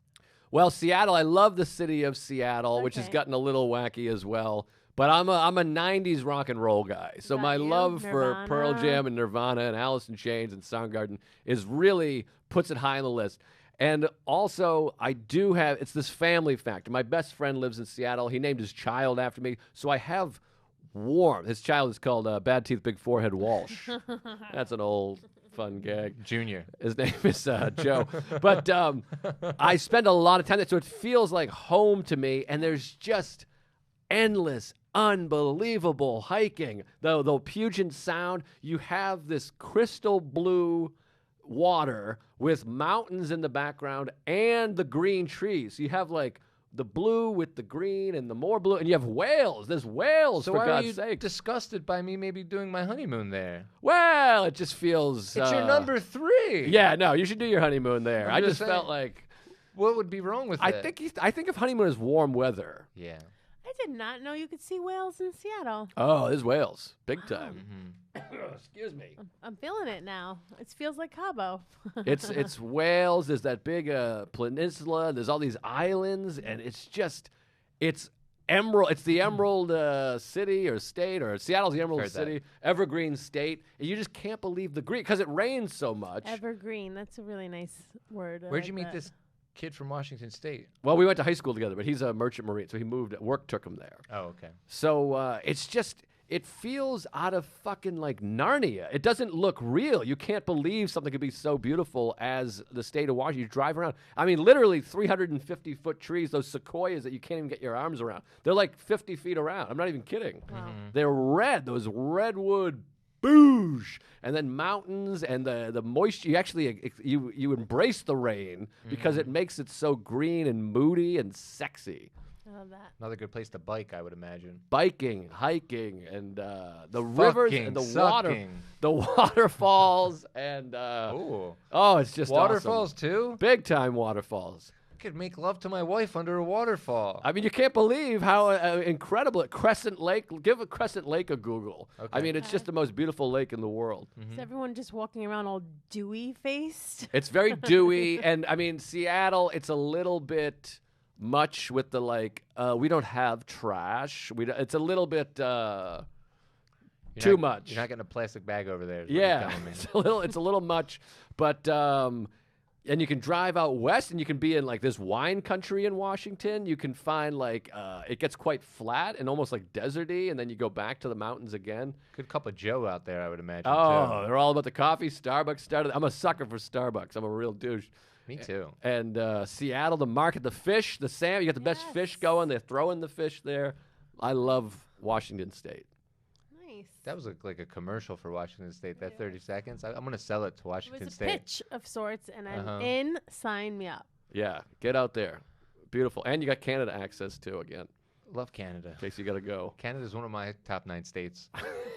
Well, Seattle, I love the city of Seattle, which has Okay. gotten a little wacky as well. But I'm a 90s rock and roll guy. So Got my you. love for Pearl Nirvana. Jam and Nirvana and Alice in Chains and Soundgarden is really puts it high on the list. And also, I do have, it's this family factor. My best friend lives in Seattle. He named his child after me. So I have his child is called Bad Teeth, Big Forehead Walsh. That's an old fun gag. Junior. His name is Joe. But I spend a lot of time there, so it feels like home to me. And there's just endless, unbelievable hiking. The Puget Sound, you have this crystal blue water with mountains in the background and the green trees. You have like the blue with the green and the more blue, and you have whales. There's whales, So for why are God's you sake. disgusted by me maybe doing my honeymoon there? Well, it just feels... It's your number 3. Yeah, no, you should do your honeymoon there. I'm I just just felt saying. like... What would be wrong with I that? think of honeymoon as warm weather. Yeah. I did not know you could see whales in Seattle. Oh, there's whales. Big time. Excuse me. I'm feeling it now. It feels like Cabo. It's Wales. There's that big peninsula. There's all these islands, and it's emerald. It's the Emerald City or state, or Seattle's the Emerald Heard that. City, evergreen state. And you just can't believe the green because it rains so much. Evergreen. That's a really nice word. I Where'd like you meet that. this kid from Washington State? Well, we went to high school together, but he's a merchant marine, so he moved. Work took him there. Oh, okay. So it's just, it feels out of fucking like Narnia. It doesn't look real. You can't believe something could be so beautiful as the state of Washington. You drive around. I mean, literally 350-foot trees, those sequoias that you can't even get your arms around. They're like 50 feet around. I'm not even kidding. Wow. They're red, those redwood boosh, and then mountains and the moisture. You actually you embrace the rain because it makes it so green and moody and sexy. I love that. Another good place to bike, I would imagine. Biking, hiking, and the rivers and the sucking. the waterfalls, and Oh. it's just Waterfalls awesome. too? Big time waterfalls. I could make love to my wife under a waterfall. I mean, you can't believe how incredible Crescent Lake. Give a Crescent Lake a Google. I Okay. mean, it's just the most beautiful lake in the world. Is everyone just walking around all dewy faced? It's very dewy, and I mean, Seattle, it's a little bit much with the we don't have trash. It's a little bit too much. You're not getting a plastic bag over there. Is what you're Yeah, telling me. it's a little much, but and you can drive out west, and you can be in like this wine country in Washington. You can find it gets quite flat and almost like deserty, and then you go back to the mountains again. Good cup of Joe out there, I would imagine. Oh, too. they're all about the coffee. Starbucks started. I'm a sucker for Starbucks. I'm a real douche. Me too. And Seattle, the market, the fish, the salmon. You got the best fish Yes. going. They're throwing the fish there. I love Washington State. Nice. That was like a commercial for Washington State. That 30 seconds. I'm gonna sell it to It Washington was a State. pitch of sorts, and I'm Uh-huh. in. Sign me up. Yeah, get out there. Beautiful. And you got Canada access too, again, Love Canada. in case you got to go. Canada's one of my top 9 states.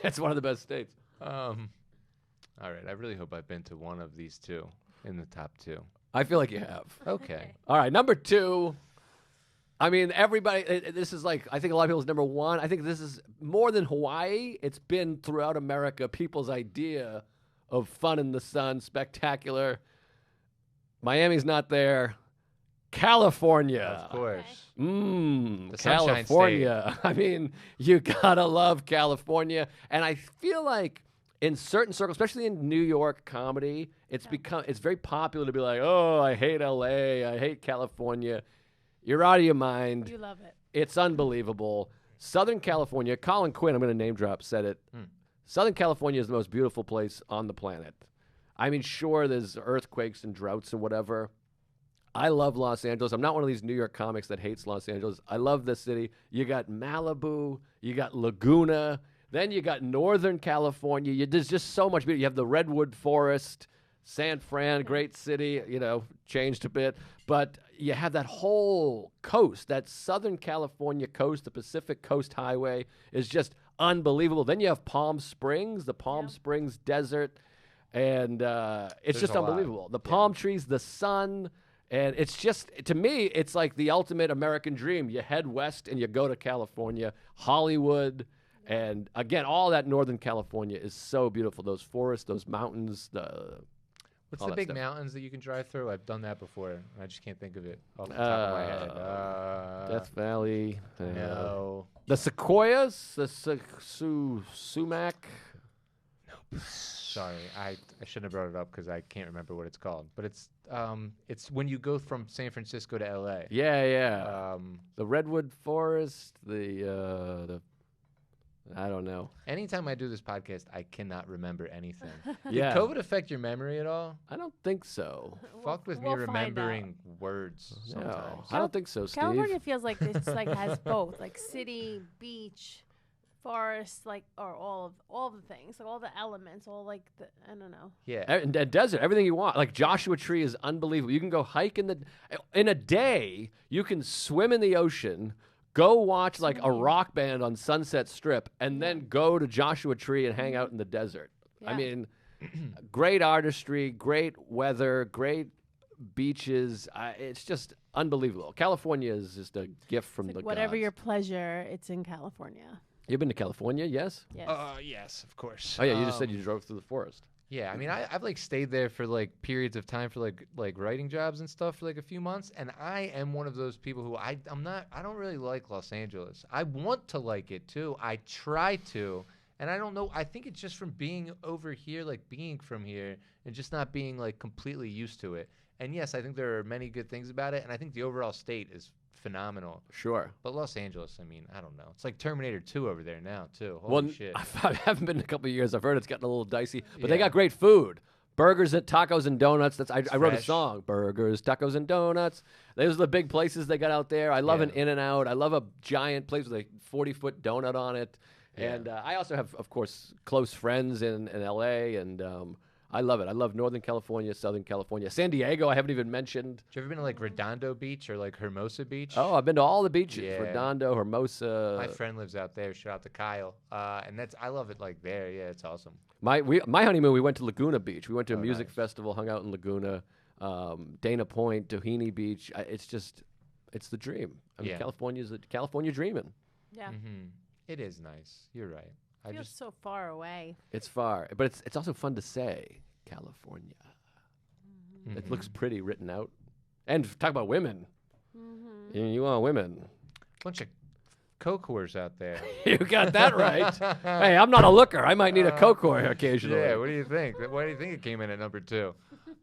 It's one of the best states. All right. I really hope I've been to one of these two in the top 2. I feel like you have. Okay. All right, number 2, I mean, everybody, this is like, I think a lot of people's number one. I think this is more than Hawaii. It's been throughout America, people's idea of fun in the sun, spectacular. Miami's not there. California. Of course. Mmm, The Sunshine California. I mean, you gotta love California. And I feel like in certain circles, especially in New York comedy, it's very popular to be like, oh, I hate LA, I hate California. You're out of your mind. You love it. It's unbelievable. Southern California, Colin Quinn, I'm going to name drop, said it. Southern California is the most beautiful place on the planet. I mean, sure, there's earthquakes and droughts and whatever. I love Los Angeles. I'm not one of these New York comics that hates Los Angeles. I love this city. You got Malibu. You got Laguna. Then you got Northern California. There's just so much beauty. You have the Redwood Forest, San Fran, great city, changed a bit. But you have that whole coast, that Southern California coast, the Pacific Coast Highway is just unbelievable. Then you have Palm Springs, the Palm Springs Desert, and it's just unbelievable. The palm trees, the sun, and it's just, to me, it's like the ultimate American dream. You head west and you go to California, Hollywood, and again, all that Northern California is so beautiful. Those forests, those mountains, What's the big mountains that you can drive through? I've done that before. I just can't think of it off the top of my head. Death Valley. No. The Sequoias? The Sumac? Nope. Sorry. I shouldn't have brought it up because I can't remember what it's called. But it's when you go from San Francisco to LA. Yeah. The Redwood Forest, the I don't know. Anytime I do this podcast, I cannot remember anything. Yeah. Did COVID affect your memory at all? I don't think so. Fucked with me remembering words sometimes. No, I don't think so, Steve. California feels like it's like has both, like city, beach, forest, like or all the things, like all the elements, all like the I don't know. Yeah. And desert, everything you want. Like Joshua Tree is unbelievable. You can go hike in a day. You can swim in the ocean. Go watch like a rock band on Sunset Strip and then go to Joshua Tree and hang out in the desert. Yeah. I mean, great artistry, great weather, great beaches. It's just unbelievable. California is just a gift from the whatever gods. your pleasure, it's in California. You've been to California, yes? Yes. Yes, of course. Oh, yeah, you just said you drove through the forest. Yeah, I mean, I've like stayed there for like periods of time for like writing jobs and stuff for like a few months, and I am one of those people who I don't really like Los Angeles. I want to like it too. I try to, and I don't know. I think it's just from being over here, like being from here, and just not being like completely used to it. And yes, I think there are many good things about it, and I think the overall state is phenomenal. Sure. But Los Angeles, I mean, I don't know. It's like Terminator 2 over there now, too. Holy shit. I haven't been in a couple of years. I've heard it's gotten a little dicey, but they got great food. Burgers and tacos and donuts. I wrote a song. Burgers, tacos, and donuts. Those are the big places they got out there. I love an In-N-Out. I love a giant place with a 40-foot donut on it. Yeah. And I also have, of course, close friends in L.A., and I love it. I love Northern California, Southern California. San Diego, I haven't even mentioned. Have you ever been to like Redondo Beach or like Hermosa Beach? Oh, I've been to all the beaches. Yeah. Redondo, Hermosa. My friend lives out there. Shout out to Kyle. And I love it like there. Yeah, it's awesome. My honeymoon, we went to Laguna Beach. We went to a music festival, hung out in Laguna, Dana Point, Doheny Beach. It's the dream. I mean, California dreaming. Yeah. Mm-hmm. It is nice. You're right. It feels so far away. It's far, but it's also fun to say, California. Mm-hmm. It looks pretty written out. And talk about women. Mm-hmm. You want women. Bunch of coke whores out there. You got that right. Hey, I'm not a looker. I might need a coke whore occasionally. Yeah, what do you think? Why do you think it came in at number 2?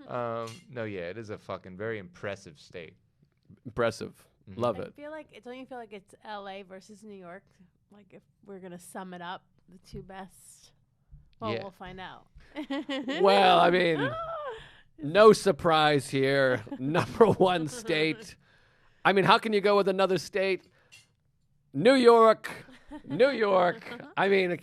No, yeah, it is a fucking very impressive state. Impressive. Mm-hmm. Love it. Don't you feel like it's LA versus New York? Like if we're going to sum it up, the two best. Well, we'll find out. Well, I mean, no surprise here. Number 1 state. I mean, how can you go with another state? New York. New York. I mean,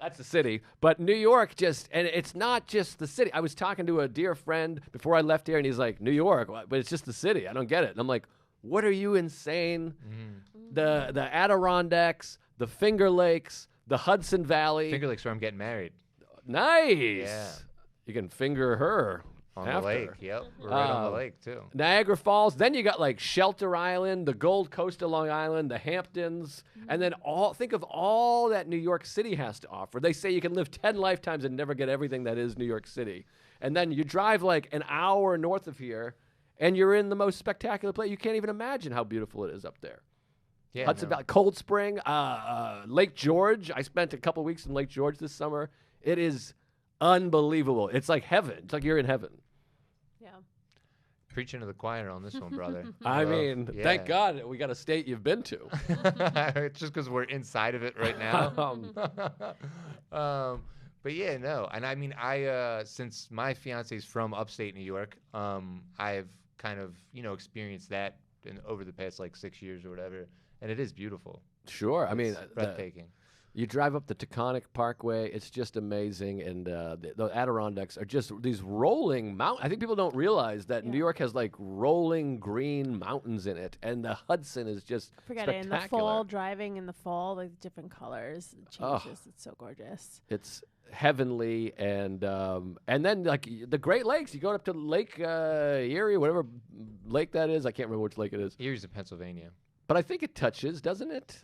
that's the city. But New York and it's not just the city. I was talking to a dear friend before I left here, and he's like, New York, but it's just the city. I don't get it. And I'm like, what are you insane? Mm-hmm. The Adirondacks, the Finger Lakes, the Hudson Valley. Finger Lakes where I'm getting married. Nice. Yeah. You can finger her. On after. the lake, yep. We're right on the lake, too. Niagara Falls. Then you got like Shelter Island, the Gold Coast of Long Island, the Hamptons, and then think of all that New York City has to offer. They say you can live 10 lifetimes and never get everything that is New York City. And then you drive like an hour north of here, and you're in the most spectacular place. You can't even imagine how beautiful it is up there. Yeah, Hudson no. Valley, Cold Spring, Lake George. I spent a couple weeks in Lake George this summer. It is unbelievable. It's like heaven. It's like you're in heaven. Yeah. Preaching to the choir on this one, brother. I Love. mean, Yeah. thank God we got a state you've been to. It's just because we're inside of it right now. But yeah, no. And I mean, since my fiance's from upstate New York, I've kind of, experienced that over the past like 6 years or whatever. And it is beautiful. Sure. I mean, It's breathtaking. you drive up the Taconic Parkway. It's just amazing. And the Adirondacks are just these rolling mountains. I think people don't realize that New York has like rolling green mountains in it. And the Hudson is just Forget it. In the spectacular. fall, driving in the fall, like different colors, it changes. It's so gorgeous. It's heavenly, and then like the Great Lakes. You go up to Lake Erie, whatever lake that is. I can't remember which lake it is, Erie's in Pennsylvania. but I think it touches, doesn't it?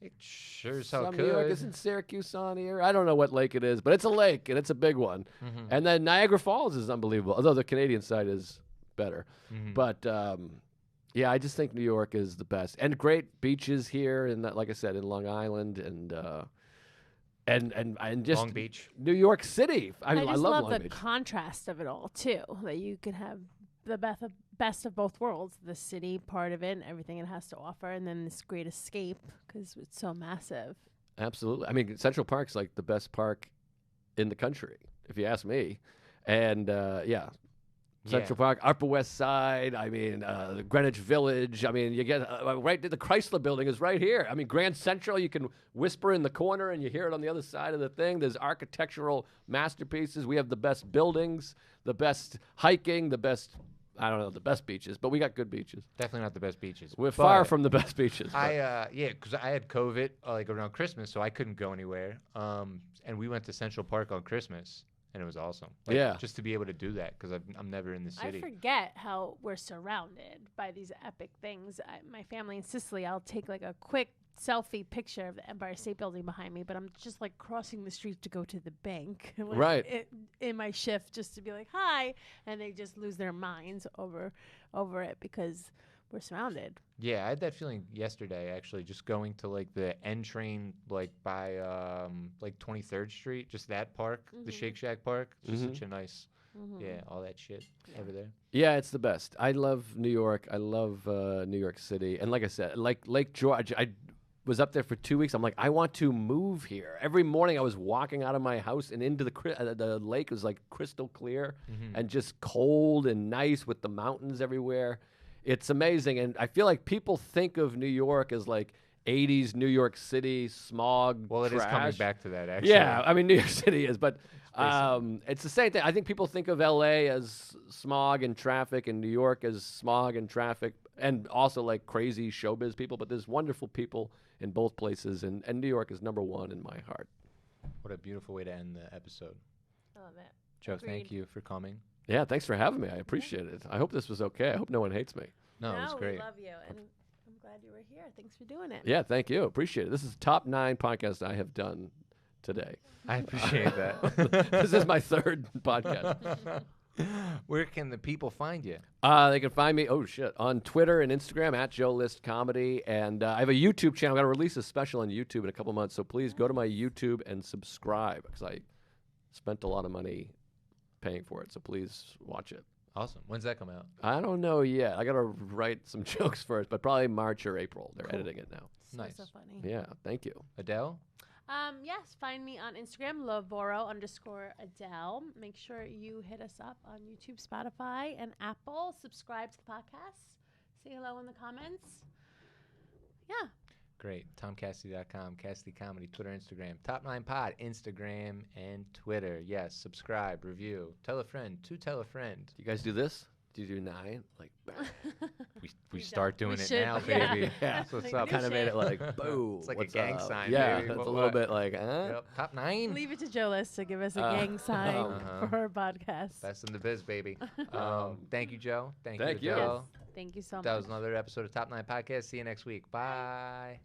It sure as hell Some could. New York, isn't Syracuse on here? I don't know what lake it is, but it's a lake and it's a big one. Mhm. And then Niagara Falls is unbelievable, although the Canadian side is better. Mhm. But yeah, I just think New York is the best, and great beaches here, and like I said, in Long Island, and just Long Beach. New York City. I mean, I just love love Long the Beach. contrast of it all too. That you could have the best of both worlds, the city part of it and everything it has to offer, and then this great escape because it's so massive. Absolutely. I mean, Central Park's like the best park in the country, if you ask me. And yeah, Central Park, Upper West Side. I mean, Greenwich Village. I mean, you get right. The Chrysler Building is right here. I mean, Grand Central. You can whisper in the corner and you hear it on the other side of the thing. There's architectural masterpieces. We have the best buildings, the best hiking, the best. I don't know the best beaches, but we got good beaches. Definitely not the best beaches. We're But far from the best beaches. but- because I had COVID like around Christmas, so I couldn't go anywhere. And we went to Central Park on Christmas, and it was awesome. Like, Yeah. just to be able to do that because I'm never in the I city. forget how we're surrounded by these epic things. My family in Sicily, I'll take like a quick selfie picture of the Empire State Building behind me, but I'm just like crossing the street to go to the bank like, Right. in my shift just to be like, hi. And they just lose their minds over it because we're surrounded. Yeah, I had that feeling yesterday actually, just going to like the N train like by like 23rd Street, just that park, the Shake Shack Park. Just such a nice, yeah, all that shit over there. Yeah, it's the best. I love New York. I love New York City. And like I said, like Lake George, I was up there for 2 weeks. I'm like, I want to move here. Every morning I was walking out of my house and into the lake. It was like crystal clear and just cold and nice with the mountains everywhere. It's amazing. And I feel like people think of New York as like 80s New York City, smog, Well, it is coming trash. back to that actually. Yeah, I mean, New York City is, but it's the same thing. I think people think of L.A. as smog and traffic, and New York as smog and traffic, and also like crazy showbiz people. But there's wonderful people in both places, and New York is number one in my heart. What a beautiful way to end the episode. I love it. Joe, Agreed. thank you for coming. Yeah, thanks for having me. I appreciate it. I hope this was okay. I hope no one hates me. No, it was great. we love you, and I'm glad you were here. Thanks for doing it. Yeah, thank you. Appreciate it. This is the top 9 podcast I have done today. I appreciate that. This is my 3rd podcast. Where can the people find you? They can find me, on Twitter and Instagram at Joe List Comedy. And I have a YouTube channel. I'm going to release a special on YouTube in a couple months. So please go to my YouTube and subscribe because I spent a lot of money paying for it. So please watch it. Awesome. When's that come out? I don't know yet. I got to write some jokes first, but probably March or April. They're editing it now. Nice. So funny. Yeah, thank you. Adele? Yes, find me on Instagram, Lavoro_Adele. Make sure you hit us up on YouTube, Spotify, and Apple. Subscribe to the podcast. Say hello in the comments. Yeah. Great. TomCassidy.com, Cassidy Comedy, Twitter, Instagram. Top 9 Pod, Instagram and Twitter. Yes, subscribe, review. Tell a friend to tell a friend. Do you guys do this? Do you do 9? Like, We start doing We it should, now, yeah. baby. Yeah. That's what's Like, up. kind of made it like, Shit. boom. It's like a what's gang up? sign, Yeah, baby. it's What- a little what? bit like, Yep. Top 9. Leave it to Joe List to give us a Uh, gang sign uh-huh. for her podcast. Best in the biz, baby. Thank you, Joe. Thank Thank you, you. Adele. Thank you so much. That was another episode of Top 9 Podcast. See you next week. Bye.